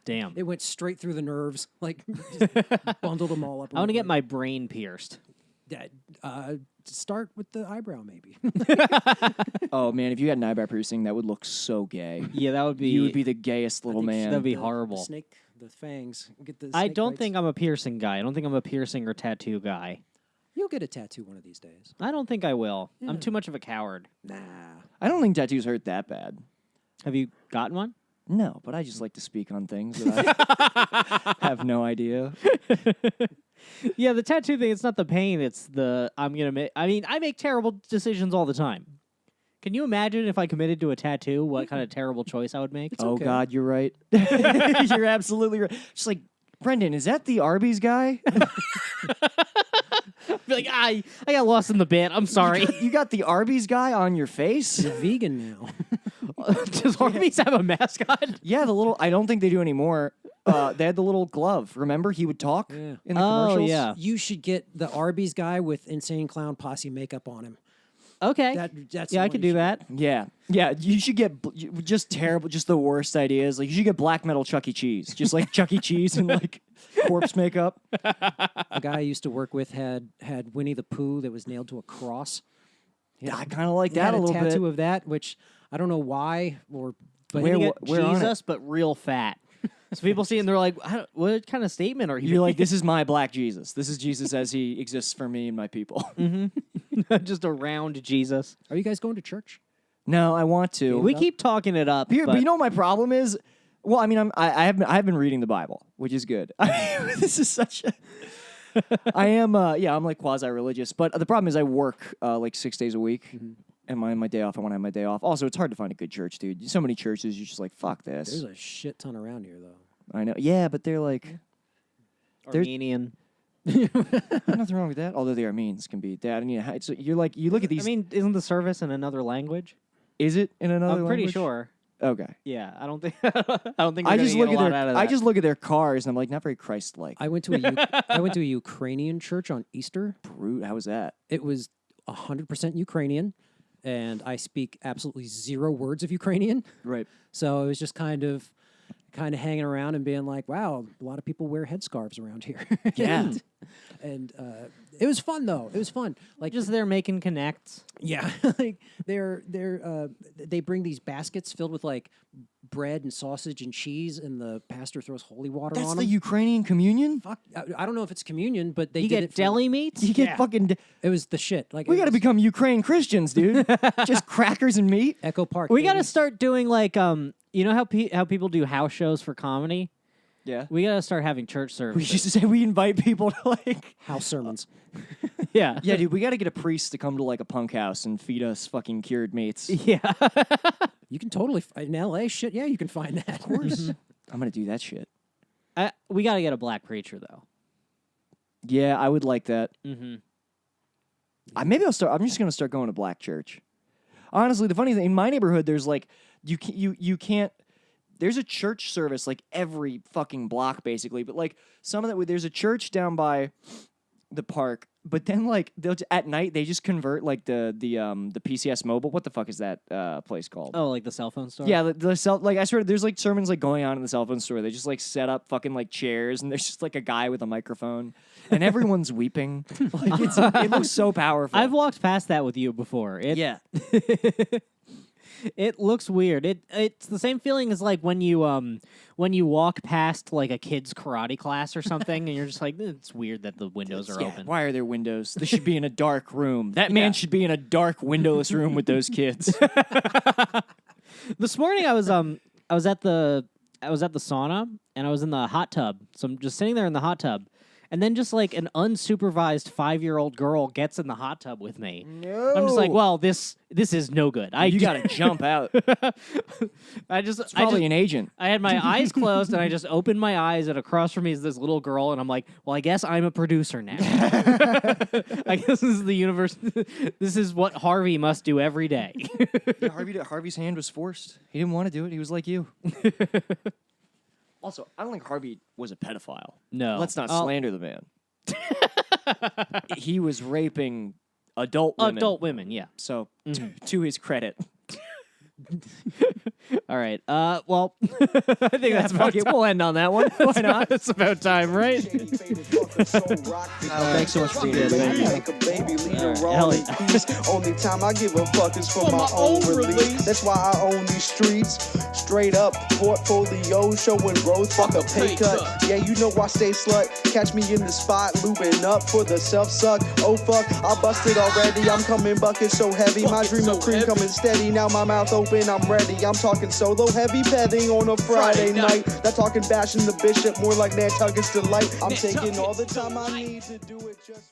Damn. It went straight through the nerves, like just bundled them all up. I want to get my brain pierced. Start with the eyebrow, maybe. Oh man, if you had an eyebrow piercing, that would look so gay. Yeah, that would be. You would be the gayest little man. That'd be The horrible. snake, the fangs. Get the I snake don't bites. think I'm a piercing guy. I don't think I'm a piercing or tattoo guy. You'll get a tattoo one of these days. I don't think I will. I'm too much of a coward. Nah. I don't think tattoos hurt that bad. Have you gotten one? No, but I just like to speak on things that I have no idea. Yeah, the tattoo thing, it's not the pain, it's the I'm going to make. I mean, I make terrible decisions all the time. Can you imagine if I committed to a tattoo, what kind of terrible choice I would make? Oh okay. God, you're right. You're absolutely right. Just like Brendan, is that the Arby's guy? Be like, I got lost in the bit. I'm sorry. You got the Arby's guy on your face? You're vegan now. Does Arby's have a mascot? Yeah, the little. I don't think they do anymore. They had the little glove. Remember, he would talk Yeah. in the Oh, commercials. yeah. You should get the Arby's guy with Insane Clown Posse makeup on him. Okay. That's yeah, the I one could you do that. Yeah, yeah. You should get just terrible, just the worst ideas. Like you should get black metal Chuck E. Cheese, just like Chuck E. Cheese and like corpse makeup. A guy I used to work with had Winnie the Pooh that was nailed to a cross. Yeah, I kind of like He that had a a little tattoo bit. of that, which I don't know why or But Where, Where- where on it? Jesus, but real fat. So people see it and they're like, what kind of statement are you You're like, making? this is my black Jesus. This is Jesus as he exists for me and my people. Just a round Jesus. are you guys going to church? No, I want to. We keep talking it up. But but you know what my problem is? Well, I mean, I have been reading the Bible, which is good. This is such a. I am, I'm like quasi-religious, but the problem is I work like 6 days a week, and my day off, I want to have my day off. Also, it's hard to find a good church, dude. So many churches, you're just like, fuck this. There's a shit ton around here, though. I know, yeah, but they're like, Armenian. there's nothing wrong with that. Although the Armenians can be that. I mean, it's, you're like, you look at these. I mean, isn't the service in another language? Is it in another? I'm pretty language? sure. Okay. Yeah, I don't think. I don't think. I we're just gonna look get a at lot out their. of I that. just look at their cars, and I'm like, not very Christ-like. I went to a Ukrainian church on Easter. How was that? It was 100% Ukrainian, and I speak absolutely 0 words of Ukrainian. Right. So it was just kind of hanging around and being like, wow, a lot of people wear headscarves around here. Yeah. and it was fun though. It was fun. Like just there making connects. yeah, like they bring these baskets filled with like bread and sausage and cheese, and the pastor throws holy water That's on the them. Ukrainian communion. Fuck, I don't know if it's communion, but they You did get it for- deli meats. You get Yeah. fucking. It was the shit. Like We it got to was become Ukraine Christians, dude. Just crackers and meat. Echo Park. We got to baby. start doing like you know how how people do house shows for comedy. Yeah. We got to start having church We services. used to say we invite people to like. house sermons. Yeah. Yeah, dude, we got to get a priest to come to like a punk house and feed us fucking cured meats. Yeah. You can totally in LA. Shit, yeah, you can find that. Of course. I'm gonna do that shit. We got to get a black preacher though. Yeah, I would like that. Mm-hmm. Maybe I'll start. I'm just gonna start going to black church. Honestly, the funny thing in my neighborhood, there's like you can't. There's a church service like every fucking block basically, but like some of that there's a church down by the park, but then like at night they just convert like the PCS Mobile. What the fuck is that place called? Oh, like the cell phone store. Yeah, the cell, like I swear, there's like sermons like going on in the cell phone store. They just like set up fucking like chairs, and there's just like a guy with a microphone, and everyone's weeping. Like it looks so powerful. I've walked past that with you before. yeah, It looks weird. It's the same feeling as like when you walk past like a kid's karate class or something, and you're just like, it's weird that the windows are yeah. open. Why are there windows? This should be in a dark room. That man should be in a dark, windowless room with those kids. This morning I was at the sauna and I was in the hot tub. So I'm just sitting there in the hot tub. And then just like an unsupervised 5-year-old girl gets in the hot tub with me. No, I'm just like, well, this is no good. you gotta jump out. It's probably an agent. I had my eyes closed and I just opened my eyes, and across from me is this little girl, and I'm like, well, I guess I'm a producer now. I guess this is the universe. This is what Harvey must do every day. Yeah, Harvey's hand was forced. He didn't want to do it. He was like you. Also, I don't think Harvey was a pedophile. No. Let's not slander the man. He was raping adult women. Adult women, yeah. So, to his credit. All right. Well, I think that's about Okay, we'll end on that one. Why not? It's about time, right? Thanks so much for being here. Thank you. Hell yeah. Only time I give a fuck is for my own release. That's why I own these streets. Straight up portfolio showing growth. Fuck a pay cut. Yeah, you know I stay slut. Catch me in the spot, lubing up for the self suck. Oh fuck, I busted already. I'm coming bucket so heavy. My dream of cream coming steady. Now my mouth open, I'm ready. I'm talking solo heavy petting on a Friday night. That talking bashing the bishop more like Nantucket's delight. I'm taking all the time I need to do it just